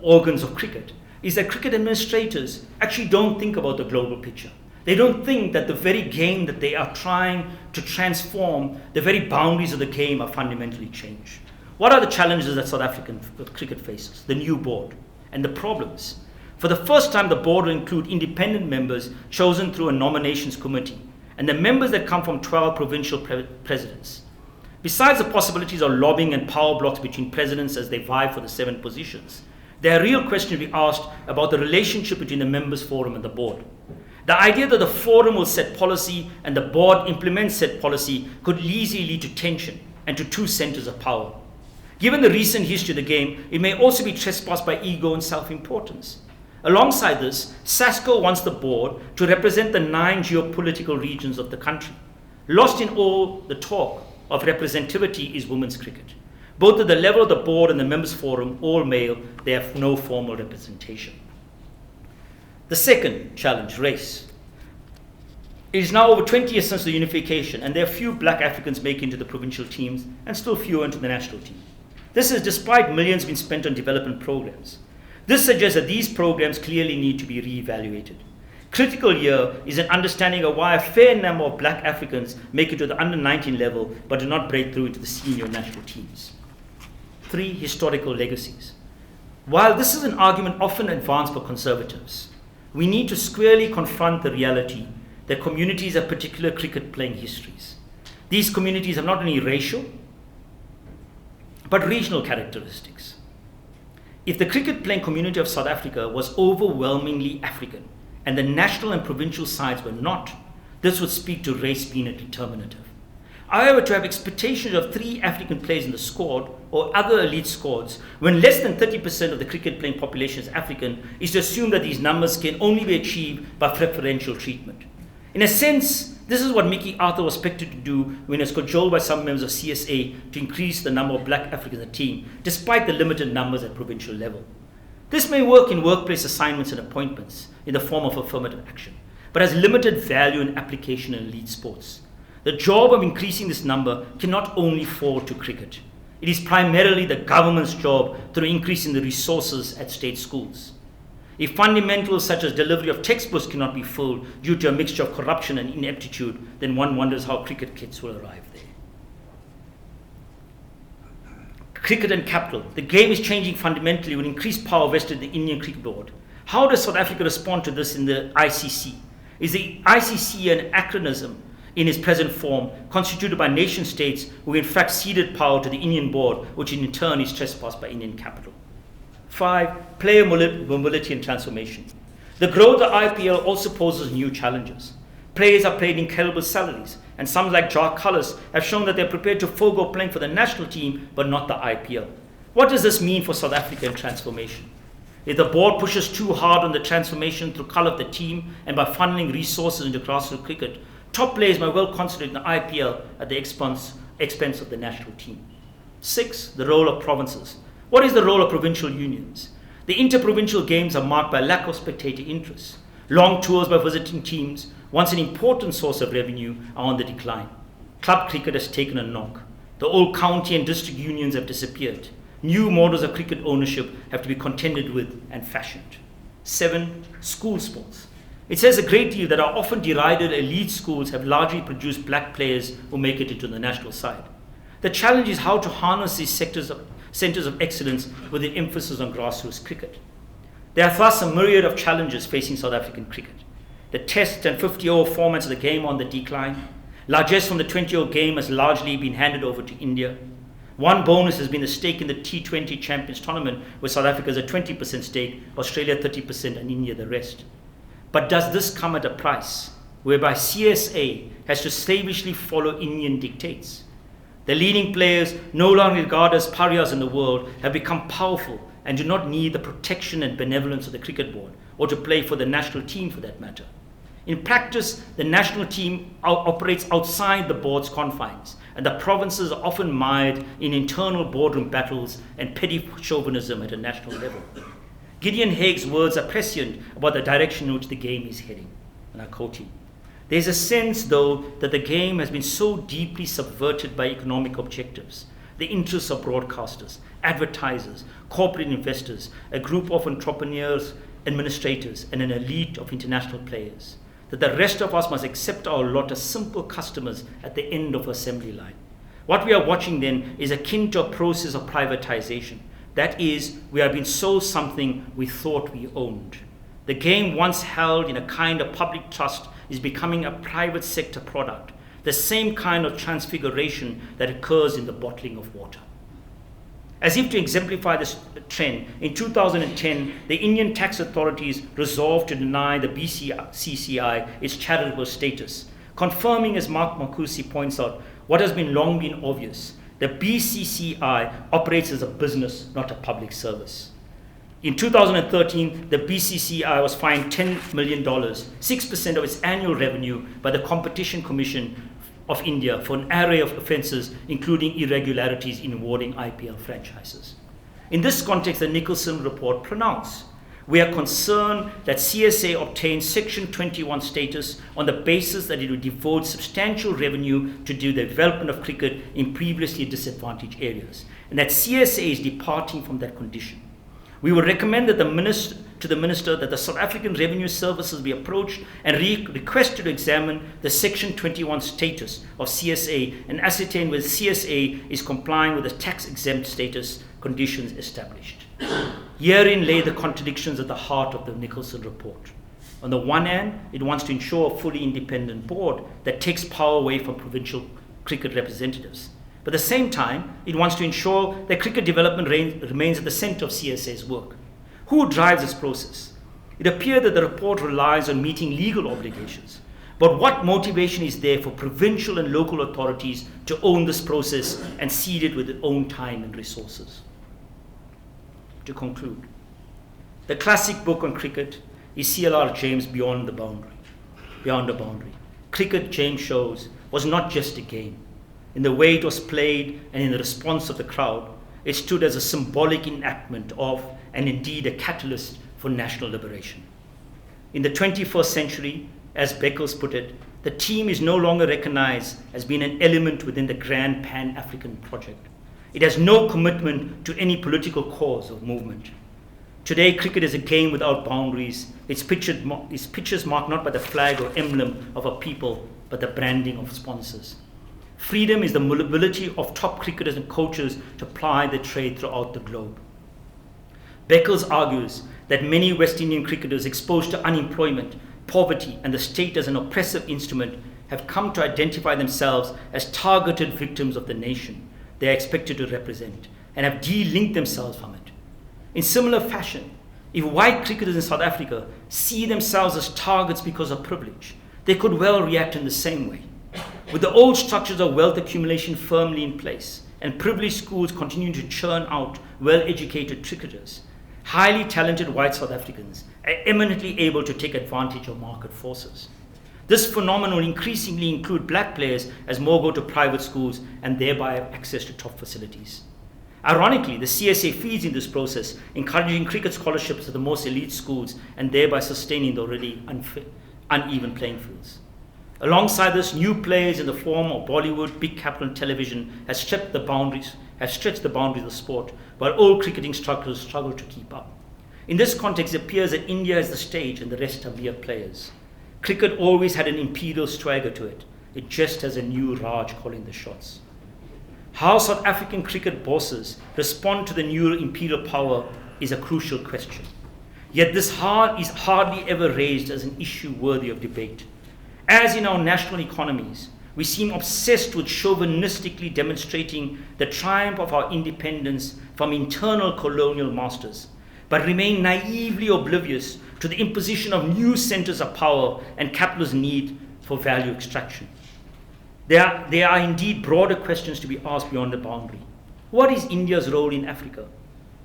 organs of cricket, is that cricket administrators actually don't think about the global picture. They don't think that the very game that they are trying to transform, the very boundaries of the game are fundamentally changed. What are the challenges that South African cricket faces? The new board and the problems. For the first time, the board will include independent members chosen through a nominations committee, and the members that come from 12 provincial presidents. Besides the possibilities of lobbying and power blocks between presidents as they vie for the 7 positions, there are real questions to be asked about the relationship between the members' forum and the board. The idea that the forum will set policy and the board implements said policy could easily lead to tension and to 2 centers of power. Given the recent history of the game, it may also be trespassed by ego and self-importance. Alongside this, SASCO wants the board to represent the 9 geopolitical regions of the country. Lost in all the talk of representativity is women's cricket. Both at the level of the board and the members forum, all male, they have no formal representation. The second challenge, race. It is now over 20 years since the unification, and there are few black Africans making into the provincial teams and still fewer into the national team. This is despite millions being spent on development programs. This suggests that these programs clearly need to be re-evaluated. Critical here is an understanding of why a fair number of black Africans make it to the under-19 level but do not break through into the senior national teams. 3 historical legacies. While this is an argument often advanced for conservatives, we need to squarely confront the reality that communities have particular cricket-playing histories. These communities have not only racial, but regional characteristics. If the cricket-playing community of South Africa was overwhelmingly African, and the national and provincial sides were not, this would speak to race being a determinative. However, to have expectations of 3 African players in the squad or other elite squads when less than 30% of the cricket-playing population is African is to assume that these numbers can only be achieved by preferential treatment. In a sense, this is what Mickey Arthur was expected to do when he was cajoled by some members of CSA to increase the number of black Africans in the team, despite the limited numbers at provincial level. This may work in workplace assignments and appointments in the form of affirmative action, but has limited value in application in elite sports. The job of increasing this number cannot only fall to cricket. It is primarily the government's job through increasing the resources at state schools. If fundamentals such as delivery of textbooks cannot be filled due to a mixture of corruption and ineptitude, then one wonders how cricket kids will arrive there. Cricket and capital. The game is changing fundamentally with increased power vested in the Indian Cricket Board. How does South Africa respond to this in the ICC? Is the ICC an anachronism in its present form, constituted by nation states who in fact ceded power to the Indian Board, which in turn is trespassed by Indian capital? 5, player mobility and transformation. The growth of the IPL also poses new challenges. Players are paid incredible salaries, and some like Jacques Kallis have shown that they're prepared to forego playing for the national team, but not the IPL. What does this mean for South African transformation? If the board pushes too hard on the transformation through colour of the team and by funneling resources into grassroots cricket, top players might well concentrate in the IPL at the expense of the national team. 6, the role of provinces. What is the role of provincial unions? The interprovincial games are marked by lack of spectator interest. Long tours by visiting teams, once an important source of revenue, are on the decline. Club cricket has taken a knock. The old county and district unions have disappeared. New models of cricket ownership have to be contended with and fashioned. 7, school sports. It says a great deal that our often derided elite schools have largely produced black players who make it into the national side. The challenge is how to harness these centers of excellence with an emphasis on grassroots cricket. There are thus a myriad of challenges facing South African cricket. The test and 50-over formats of the game are on the decline. Largesse from the 20-over game has largely been handed over to India. One bonus has been the stake in the T20 Champions Tournament, where South Africa has a 20% stake, Australia 30%, and India the rest. But does this come at a price, whereby CSA has to slavishly follow Indian dictates? The leading players, no longer regarded as pariahs in the world, have become powerful and do not need the protection and benevolence of the cricket board, or to play for the national team for that matter. In practice, the national team operates outside the board's confines, and the provinces are often mired in internal boardroom battles and petty chauvinism at a national level. Gideon Haig's words are prescient about the direction in which the game is heading, and I quote him. There's a sense, though, that the game has been so deeply subverted by economic objectives, the interests of broadcasters, advertisers, corporate investors, a group of entrepreneurs, administrators, and an elite of international players, that the rest of us must accept our lot as simple customers at the end of the assembly line. What we are watching then is akin to a process of privatization. That is, we are being sold something we thought we owned. The game once held in a kind of public trust is becoming a private sector product, the same kind of transfiguration that occurs in the bottling of water. As if to exemplify this trend, in 2010, the Indian tax authorities resolved to deny the BCCI its charitable status, confirming, as Mark Marcusi points out, what has been long been obvious. The BCCI operates as a business, not a public service. In 2013, the BCCI was fined $10 million, 6% of its annual revenue, by the Competition Commission of India for an array of offences, including irregularities in awarding IPL franchises. In this context, the Nicholson report pronounced, "We are concerned that CSA obtained Section 21 status on the basis that it would devote substantial revenue to the development of cricket in previously disadvantaged areas, and that CSA is departing from that condition. We would recommend that to the Minister that the South African Revenue Services be approached and requested to examine the Section 21 status of CSA and ascertain whether CSA is complying with the tax-exempt status conditions established." Herein lay the contradictions at the heart of the Nicholson report. On the one hand, it wants to ensure a fully independent board that takes power away from provincial cricket representatives. But at the same time, it wants to ensure that cricket development remains at the centre of CSA's work. Who drives this process? It appears that the report relies on meeting legal obligations. But what motivation is there for provincial and local authorities to own this process and seed it with their own time and resources? To conclude, the classic book on cricket is CLR James' Beyond a Boundary. Cricket, James shows, was not just a game. In the way it was played and in the response of the crowd, it stood as a symbolic enactment of, and indeed a catalyst for national liberation. In the 21st century, as Beckles put it, the team is no longer recognized as being an element within the grand Pan-African project. It has no commitment to any political cause or movement. Today, cricket is a game without boundaries. Its pitches marked not by the flag or emblem of a people, but the branding of sponsors. Freedom is the mobility of top cricketers and coaches to ply their trade throughout the globe. Beckles argues that many West Indian cricketers exposed to unemployment, poverty, and the state as an oppressive instrument have come to identify themselves as targeted victims of the nation they are expected to represent, and have de-linked themselves from it. In similar fashion, if white cricketers in South Africa see themselves as targets because of privilege, they could well react in the same way. With the old structures of wealth accumulation firmly in place, and privileged schools continuing to churn out well-educated cricketers, highly talented white South Africans are eminently able to take advantage of market forces. This phenomenon will increasingly include black players as more go to private schools and thereby have access to top facilities. Ironically, the CSA feeds in this process, encouraging cricket scholarships to the most elite schools and thereby sustaining the already uneven playing fields. Alongside this, new players in the form of Bollywood, big capital and television have stretched the boundaries of the sport, while old cricketing structures struggle to keep up. In this context, it appears that India is the stage and the rest are mere players. Cricket always had an imperial swagger to it. It just has a new Raj calling the shots. How South African cricket bosses respond to the new imperial power is a crucial question. Yet this is hardly ever raised as an issue worthy of debate. As in our national economies, we seem obsessed with chauvinistically demonstrating the triumph of our independence from internal colonial masters, but remain naively oblivious to the imposition of new centers of power and capitalist need for value extraction. There are indeed broader questions to be asked beyond the boundary. What is India's role in Africa?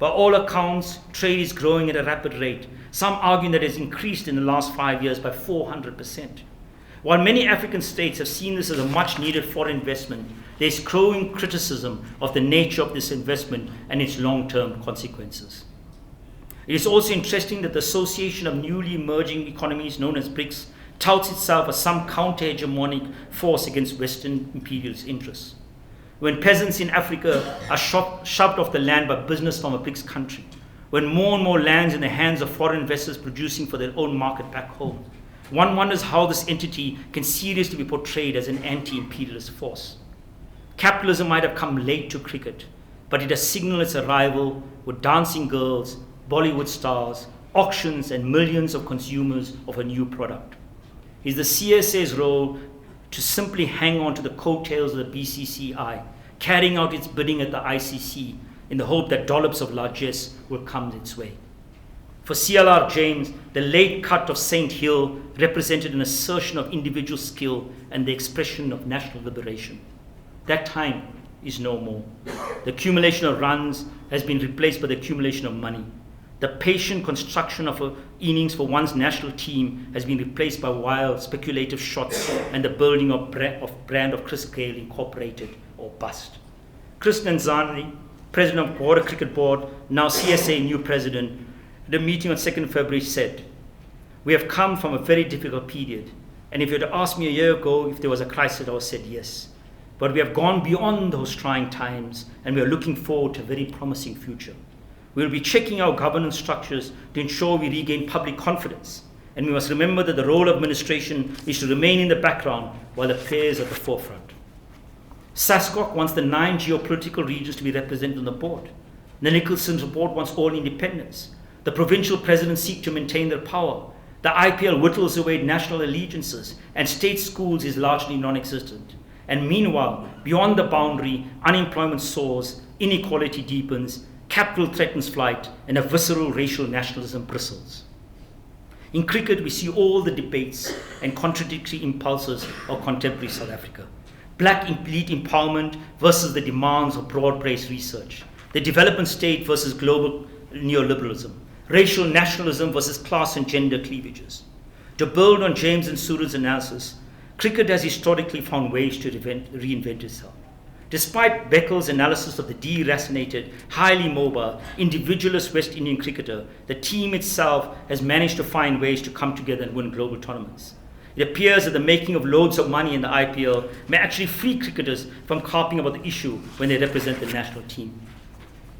By all accounts, trade is growing at a rapid rate, some arguing that it has increased in the last 5 years by 400%. While many African states have seen this as a much-needed foreign investment, there is growing criticism of the nature of this investment and its long-term consequences. It is also interesting that the association of newly emerging economies known as BRICS touts itself as some counter-hegemonic force against Western imperialist interests. When peasants in Africa are shoved off the land by business from a BRICS country, when more and more land is in the hands of foreign investors producing for their own market back home, one wonders how this entity can seriously be portrayed as an anti-imperialist force. Capitalism might have come late to cricket, but it has signaled its arrival with dancing girls, Bollywood stars, auctions, and millions of consumers of a new product. It is the CSA's role to simply hang on to the coattails of the BCCI, carrying out its bidding at the ICC in the hope that dollops of largesse will come its way. For CLR James, the late cut of St. Hill represented an assertion of individual skill and the expression of national liberation. That time is no more. The accumulation of runs has been replaced by the accumulation of money. The patient construction of a innings for one's national team has been replaced by wild, speculative shots and the building of brand of Chris Gayle Incorporated or bust. Chris Nanzani, President of Border Cricket Board, now CSA new president, at a meeting on 2nd February said, "We have come from a very difficult period, and if you had asked me a year ago if there was a crisis, I would have said yes. But we have gone beyond those trying times, and we are looking forward to a very promising future. We will be checking our governance structures to ensure we regain public confidence, and we must remember that the role of administration is to remain in the background while the players are at the forefront." SASCOC wants the 9 geopolitical regions to be represented on the board. The Nicholson report wants all independence. The provincial presidents seek to maintain their power. The IPL whittles away national allegiances, and state schools is largely non-existent. And meanwhile, beyond the boundary, unemployment soars, inequality deepens, capital threatens flight, and a visceral racial nationalism bristles. In cricket, we see all the debates and contradictory impulses of contemporary South Africa. Black elite empowerment versus the demands of broad-based research. The development state versus global neoliberalism. Racial nationalism versus class and gender cleavages. To build on James and Sural's analysis, cricket has historically found ways to reinvent itself. Despite Beckel's analysis of the deracinated, highly mobile, individualist West Indian cricketer, the team itself has managed to find ways to come together and win global tournaments. It appears that the making of loads of money in the IPL may actually free cricketers from carping about the issue when they represent the national team.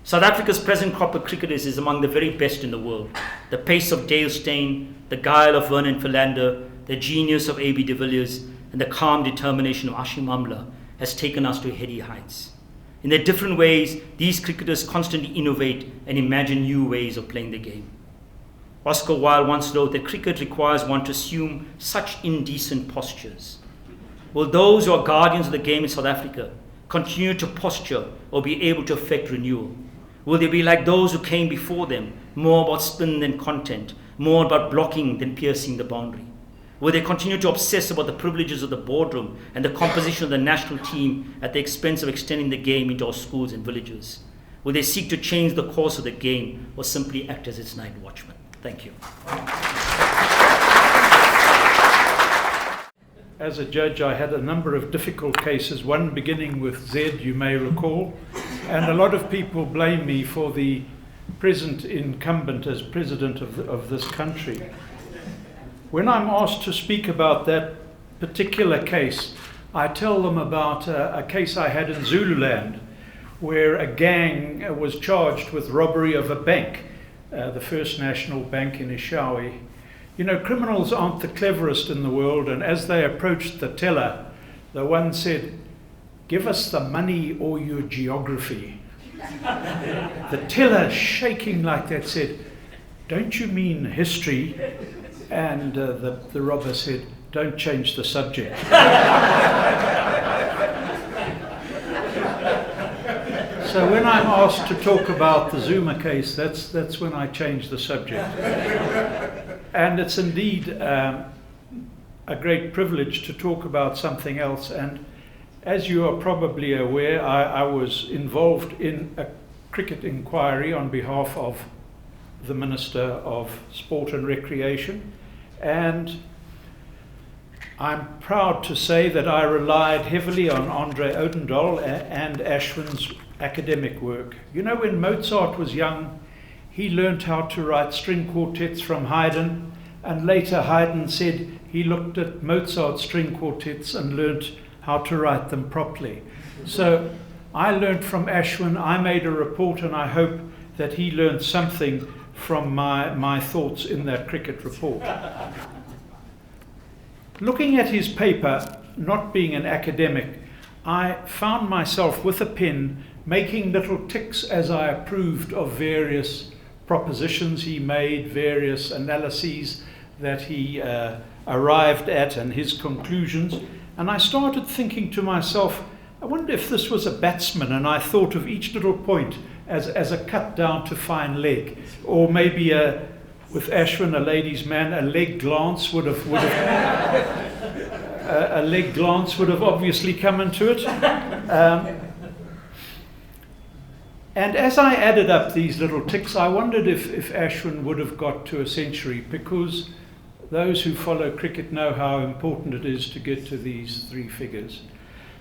South Africa's present crop of cricketers is among the very best in the world. The pace of Dale Steyn, the guile of Vernon Philander, the genius of A.B. de Villiers, and the calm determination of Ashim Amla has taken us to heady heights. In their different ways, these cricketers constantly innovate and imagine new ways of playing the game. Oscar Wilde once wrote that cricket requires one to assume such indecent postures. Will those who are guardians of the game in South Africa continue to posture or be able to effect renewal? Will they be like those who came before them, more about spin than content, more about blocking than piercing the boundary? Will they continue to obsess about the privileges of the boardroom and the composition of the national team at the expense of extending the game into our schools and villages? Will they seek to change the course of the game or simply act as its night watchman? Thank you. As a judge, I had a number of difficult cases, one beginning with Z, you may recall, and a lot of people blame me for the present incumbent as president of this country. When I'm asked to speak about that particular case, I tell them about a case I had in Zululand where a gang was charged with robbery of a bank, the First National Bank in Ishawi. You know, criminals aren't the cleverest in the world, and as they approached the teller, the one said, "Give us the money or your geography." The teller, shaking like that, said, "Don't you mean history?" And the robber said, "Don't change the subject." So when I'm asked to talk about the Zuma case, that's when I change the subject. And it's indeed a great privilege to talk about something else. And as you are probably aware, I was involved in a cricket inquiry on behalf of the Minister of Sport and Recreation. And I'm proud to say that I relied heavily on Andre Odendaal and Aswin's academic work. You know, when Mozart was young, he learnt how to write string quartets from Haydn, and later Haydn said he looked at Mozart's string quartets and learnt how to write them properly. So I learnt from Aswin, I made a report, and I hope that he learned something from my thoughts in that cricket report. Looking at his paper, not being an academic, I found myself with a pen making little ticks as I approved of various propositions he made, various analyses that he arrived at and his conclusions. And I started thinking to myself, I wonder if this was a batsman, and I thought of each little point as a cut down to fine leg, or maybe with Aswin, a ladies' man, a leg glance would have a leg glance would have obviously come into it. And as I added up these little ticks, I wondered if Aswin would have got to a century, because those who follow cricket know how important it is to get to these 3 figures.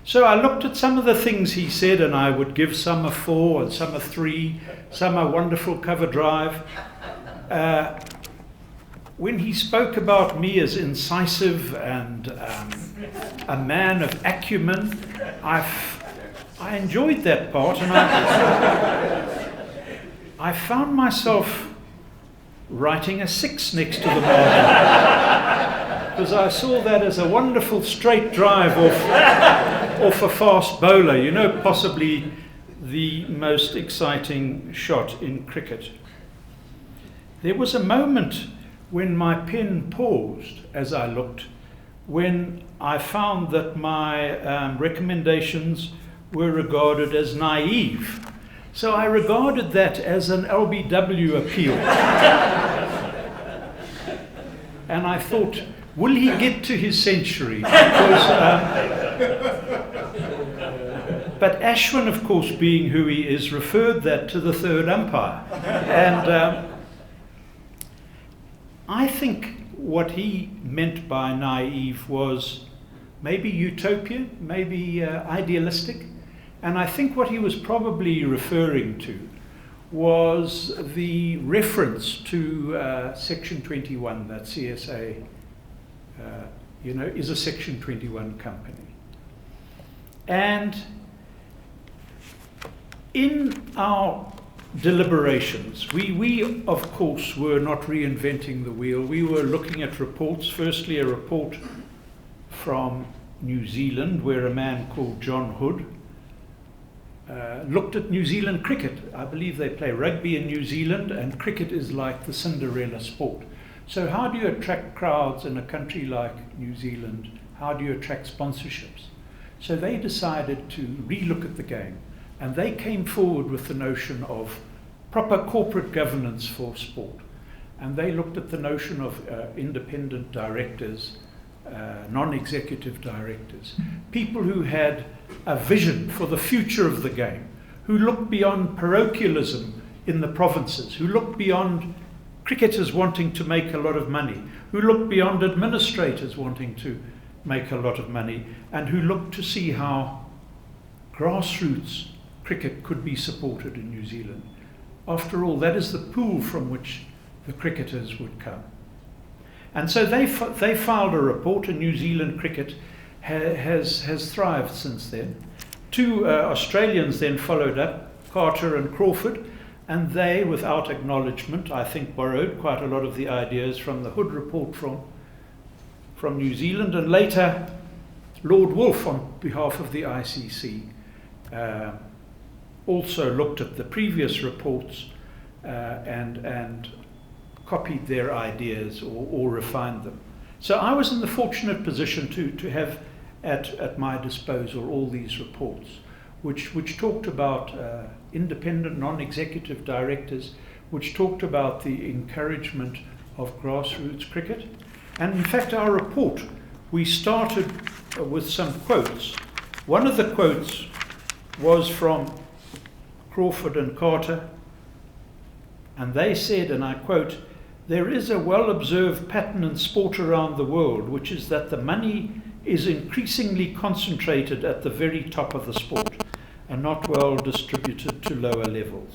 So I looked at some of the things he said, and I would give some a 4 and some a 3, some a wonderful cover drive. When he spoke about me as incisive and a man of acumen, I enjoyed that part, and I found myself writing a 6 next to the margin, because I saw that as a wonderful straight drive off a fast bowler, you know, possibly the most exciting shot in cricket. There was a moment when my pen paused as I looked, when I found that my recommendations were regarded as naive. So I regarded that as an LBW appeal. And I thought, will he get to his century? But Aswin, of course, being who he is, referred that to the third umpire. And I think what he meant by naive was maybe utopia, maybe idealistic. And I think what he was probably referring to was the reference to Section 21, that CSA, is a Section 21 company. And in our deliberations, we of course were not reinventing the wheel. We were looking at reports. Firstly, a report from New Zealand, where a man called John Hood looked at New Zealand cricket. I believe they play rugby in New Zealand, and cricket is like the Cinderella sport. So how do you attract crowds in a country like New Zealand? How do you attract sponsorships? So they decided to relook at the game, and they came forward with the notion of proper corporate governance for sport. And they looked at the notion of independent directors, non-executive directors, people who had a vision for the future of the game, who looked beyond parochialism in the provinces, who looked beyond cricketers wanting to make a lot of money, who looked beyond administrators wanting to make a lot of money, and who looked to see how grassroots cricket could be supported in New Zealand. After all, that is the pool from which the cricketers would come. And so they filed a report, and New Zealand cricket has thrived since then. 2 Australians then followed up, Carter and Crawford, and they, without acknowledgement, I think borrowed quite a lot of the ideas from the Hood report from New Zealand, and later Lord Wolf, on behalf of the ICC, also looked at the previous reports and copied their ideas or refined them. So I was in the fortunate position to have at my disposal all these reports, which talked about independent non-executive directors, which talked about the encouragement of grassroots cricket. And in fact, our report, we started with some quotes. One of the quotes was from Crawford and Carter, and they said, and I quote, "There is a well-observed pattern in sport around the world, which is that the money is increasingly concentrated at the very top of the sport and not well distributed to lower levels."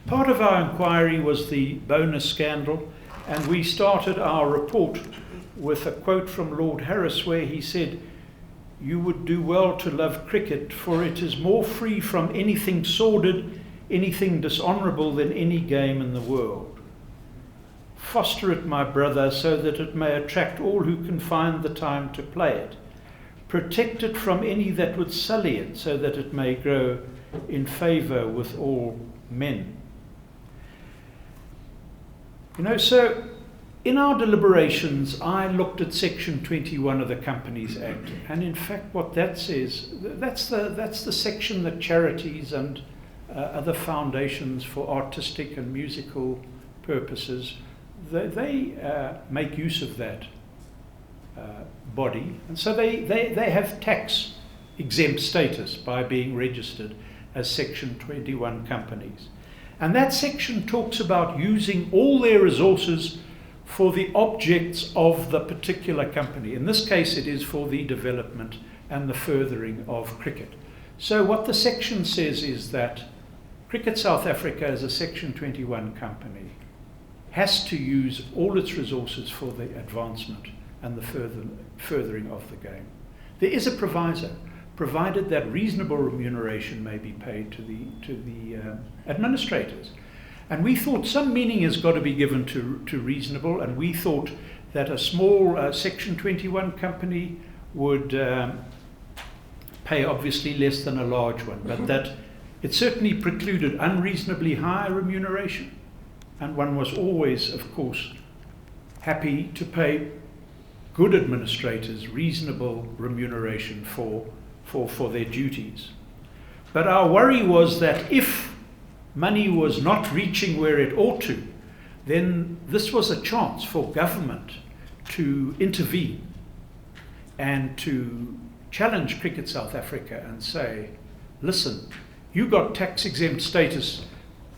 Part of our inquiry was the bonus scandal, and we started our report with a quote from Lord Harris, where he said, "You would do well to love cricket, for it is more free from anything sordid, anything dishonourable than any game in the world. Foster it, my brother, so that it may attract all who can find the time to play it. Protect it from any that would sully it, so that it may grow in favour with all men." So in our deliberations, I looked at Section 21 of the Companies Act, and in fact what that says, that's the section that charities and other foundations for artistic and musical purposes, they make use of that body, and so they have tax exempt status by being registered as Section 21 companies. And that section talks about using all their resources for the objects of the particular company. In this case, it is for the development and the furthering of cricket. So what the section says is that Cricket South Africa, as a Section 21 company, has to use all its resources for the advancement and the furthering of the game. There is a proviso, provided that reasonable remuneration may be paid to the administrators. And we thought some meaning has got to be given to reasonable, and we thought that a small Section 21 company would pay obviously less than a large one, but that it certainly precluded unreasonably high remuneration, and one was always, of course, happy to pay good administrators reasonable remuneration for their duties. But our worry was that if money was not reaching where it ought to, then this was a chance for government to intervene and to challenge Cricket South Africa and say, listen, you got tax exempt status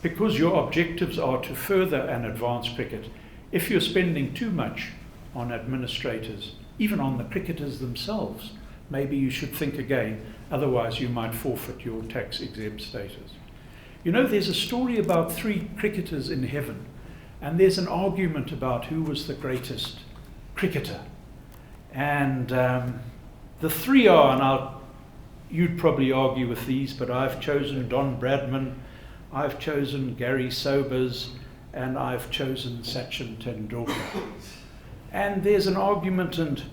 because your objectives are to further and advance cricket. If you're spending too much on administrators, even on the cricketers themselves, maybe you should think again, otherwise you might forfeit your tax exempt status. You know, there's a story about 3 cricketers in heaven, and there's an argument about who was the greatest cricketer. And the 3 are, and you'd probably argue with these, but I've chosen Don Bradman, I've chosen Gary Sobers, and I've chosen Sachin Tendulkar. And there's an argument, and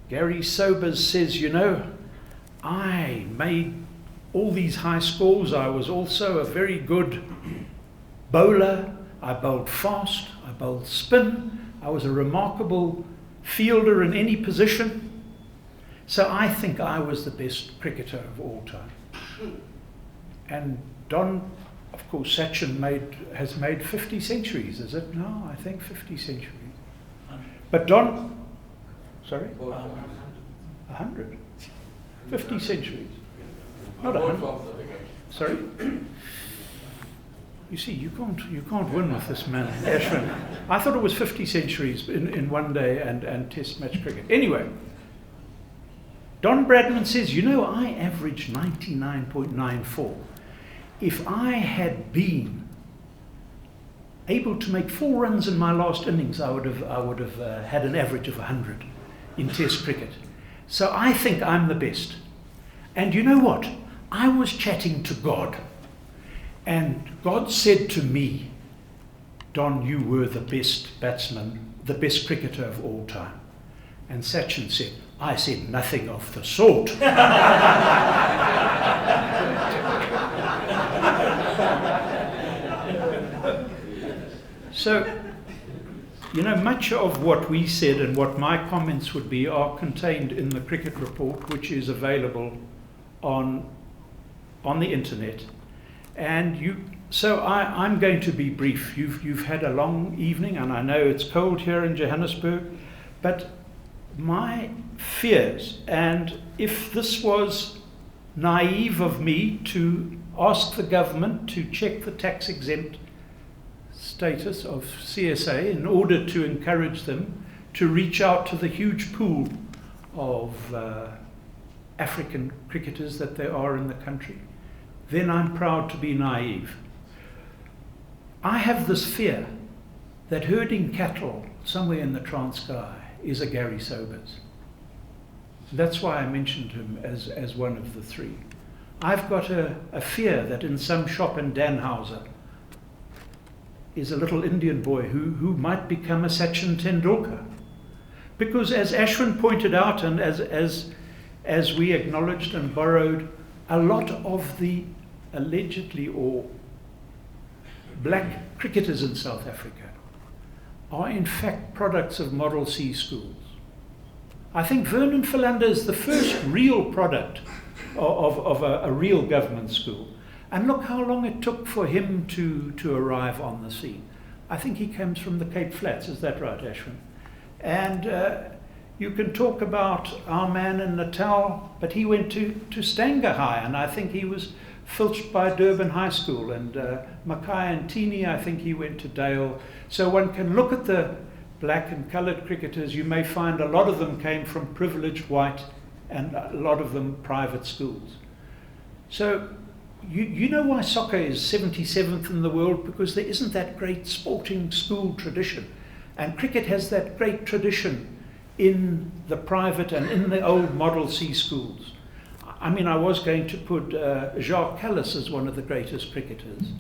Gary Sobers says, you know, I made all these high scores. I was also a very good bowler. I bowled fast, I bowled spin. I was a remarkable fielder in any position. So I think I was the best cricketer of all time. And Don, of course, Sachin has made 50 centuries, is it? No, I think 50 centuries. But Don, sorry? 100. 50 centuries. Not 100. Sorry? You see, you can't win with this man, Ashwin. I thought it was 50 centuries in one day and test match cricket. Anyway, Don Bradman says, you know, I averaged 99.94. If I had been able to make 4 runs in my last innings, I would have had an average of 100 in Test cricket. So I think I'm the best. And you know what? I was chatting to God, and God said to me, Don, you were the best batsman, the best cricketer of all time. And Sachin said, I said nothing of the sort. So, you know, much of what we said and what my comments would be are contained in the cricket report, which is available on the internet. And so I'm going to be brief. You've had a long evening, and I know it's cold here in Johannesburg, but my fears, and if this was naive of me to ask the government to check the tax exempt status of CSA in order to encourage them to reach out to the huge pool of African cricketers that there are in the country, then I'm proud to be naive. I have this fear that herding cattle somewhere in the Transkei is a Gary Sobers. That's why I mentioned him as one of the 3. I've got a fear that in some shop in Danhauser is a little Indian boy who might become a Sachin Tendulkar. Because as Ashwin pointed out, and as we acknowledged and borrowed, a lot of the allegedly or black cricketers in South Africa are in fact products of Model C schools. I think Vernon Philander is the first real product of a real government school. And look how long it took for him to arrive on the scene. I think he comes from the Cape Flats, is that right, Ashwin? And You can talk about our man in Natal, but he went to Stanger High, and I think he was filched by Durban High School. And Mackay and Tini, I think he went to Dale. So one can look at the black and coloured cricketers. You may find a lot of them came from privileged white and a lot of them private schools. So you know why soccer is 77th in the world? Because there isn't that great sporting school tradition. And cricket has that great tradition in the private and in the old Model C schools. I mean, I was going to put Jacques Kallis as one of the greatest cricketers.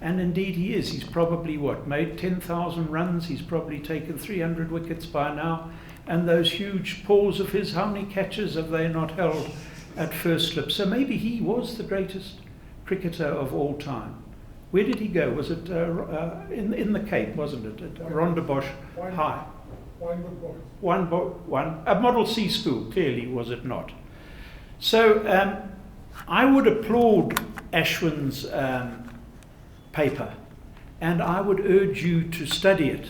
And indeed he is. He's probably, made 10,000 runs. He's probably taken 300 wickets by now. And those huge paws of his, how many catches have they not held at first slip? So maybe he was the greatest cricketer of all time. Where did he go? Was it in the Cape, wasn't it? At Rondebosch High. A Model C school, clearly, was it not? So I would applaud Aswin's paper, and I would urge you to study it,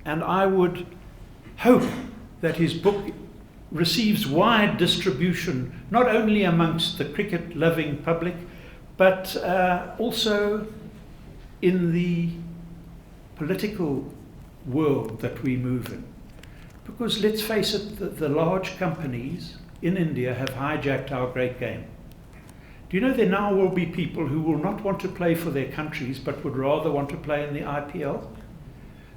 and I would hope that his book receives wide distribution, not only amongst the cricket-loving public, but also in the political world that we move in. Because let's face it, the large companies in India have hijacked our great game. Do you know there now will be people who will not want to play for their countries but would rather want to play in the IPL?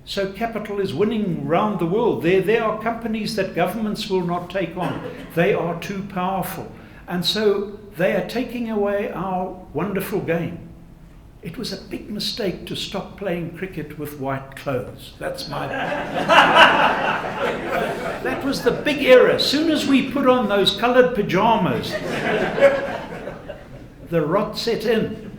So capital is winning round the world. There are companies that governments will not take on. They are too powerful. And so they are taking away our wonderful game. It was a big mistake to stop playing cricket with white clothes. That's my... That was the big error. As soon as we put on those coloured pyjamas, the rot set in.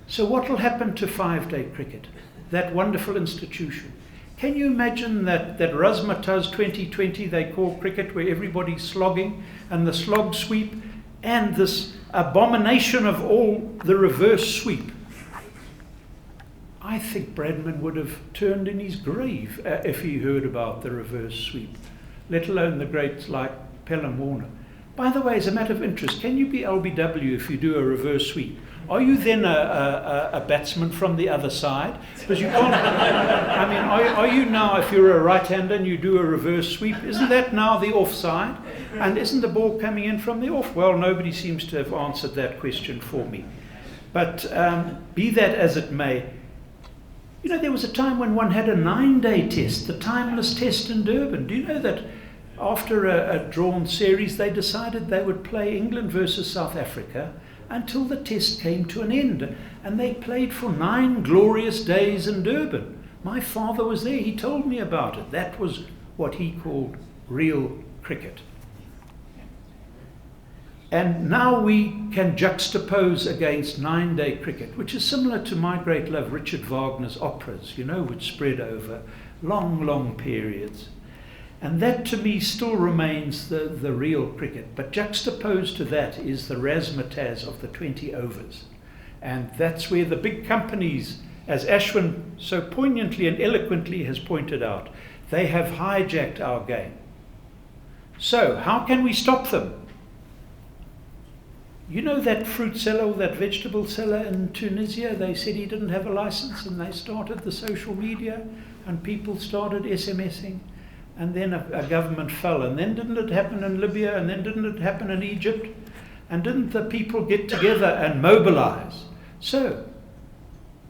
So what will happen to 5-day cricket, that wonderful institution? Can you imagine that Razzmatazz 2020 they call cricket, where everybody's slogging and the slog sweep and this abomination of all, the reverse sweep? I think Bradman would have turned in his grave if he heard about the reverse sweep, let alone the greats like Pelham Warner. By the way, as a matter of interest, can you be LBW if you do a reverse sweep? Are you then a batsman from the other side? Because you can't. I mean, are you now, if you're a right-hander and you do a reverse sweep, isn't that now the offside? And isn't the ball coming in from the off? Well, nobody seems to have answered that question for me. But be that as it may, you know, there was a time when one had a 9-day test, the timeless test in Durban. Do you know that after a drawn series, they decided they would play England versus South Africa until the test came to an end. And they played for 9 glorious days in Durban. My father was there. He told me about it. That was what he called real cricket. And now we can juxtapose against 9-day cricket, which is similar to my great love, Richard Wagner's operas, you know, which spread over long, long periods. And that to me still remains the real cricket. But juxtaposed to that is the razzmatazz of the 20 overs. And that's where the big companies, as Aswin so poignantly and eloquently has pointed out, they have hijacked our game. So how can we stop them? You know that fruit seller or that vegetable seller in Tunisia, they said he didn't have a license, and they started the social media and people started SMSing, and then a government fell. And then didn't it happen in Libya, and then didn't it happen in Egypt? And didn't the people get together and mobilize? So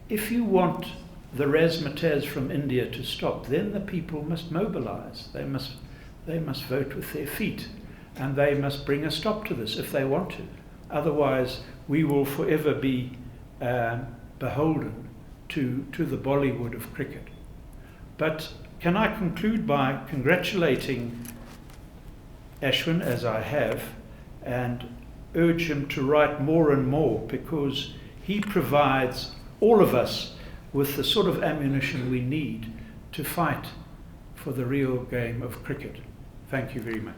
if you want the razzmatazz from India to stop, then the people must mobilize. They must vote with their feet, and they must bring a stop to this if they want to. Otherwise, we will forever be beholden to the Bollywood of cricket. But can I conclude by congratulating Aswin, as I have, and urge him to write more and more, because he provides all of us with the sort of ammunition we need to fight for the real game of cricket. Thank you very much.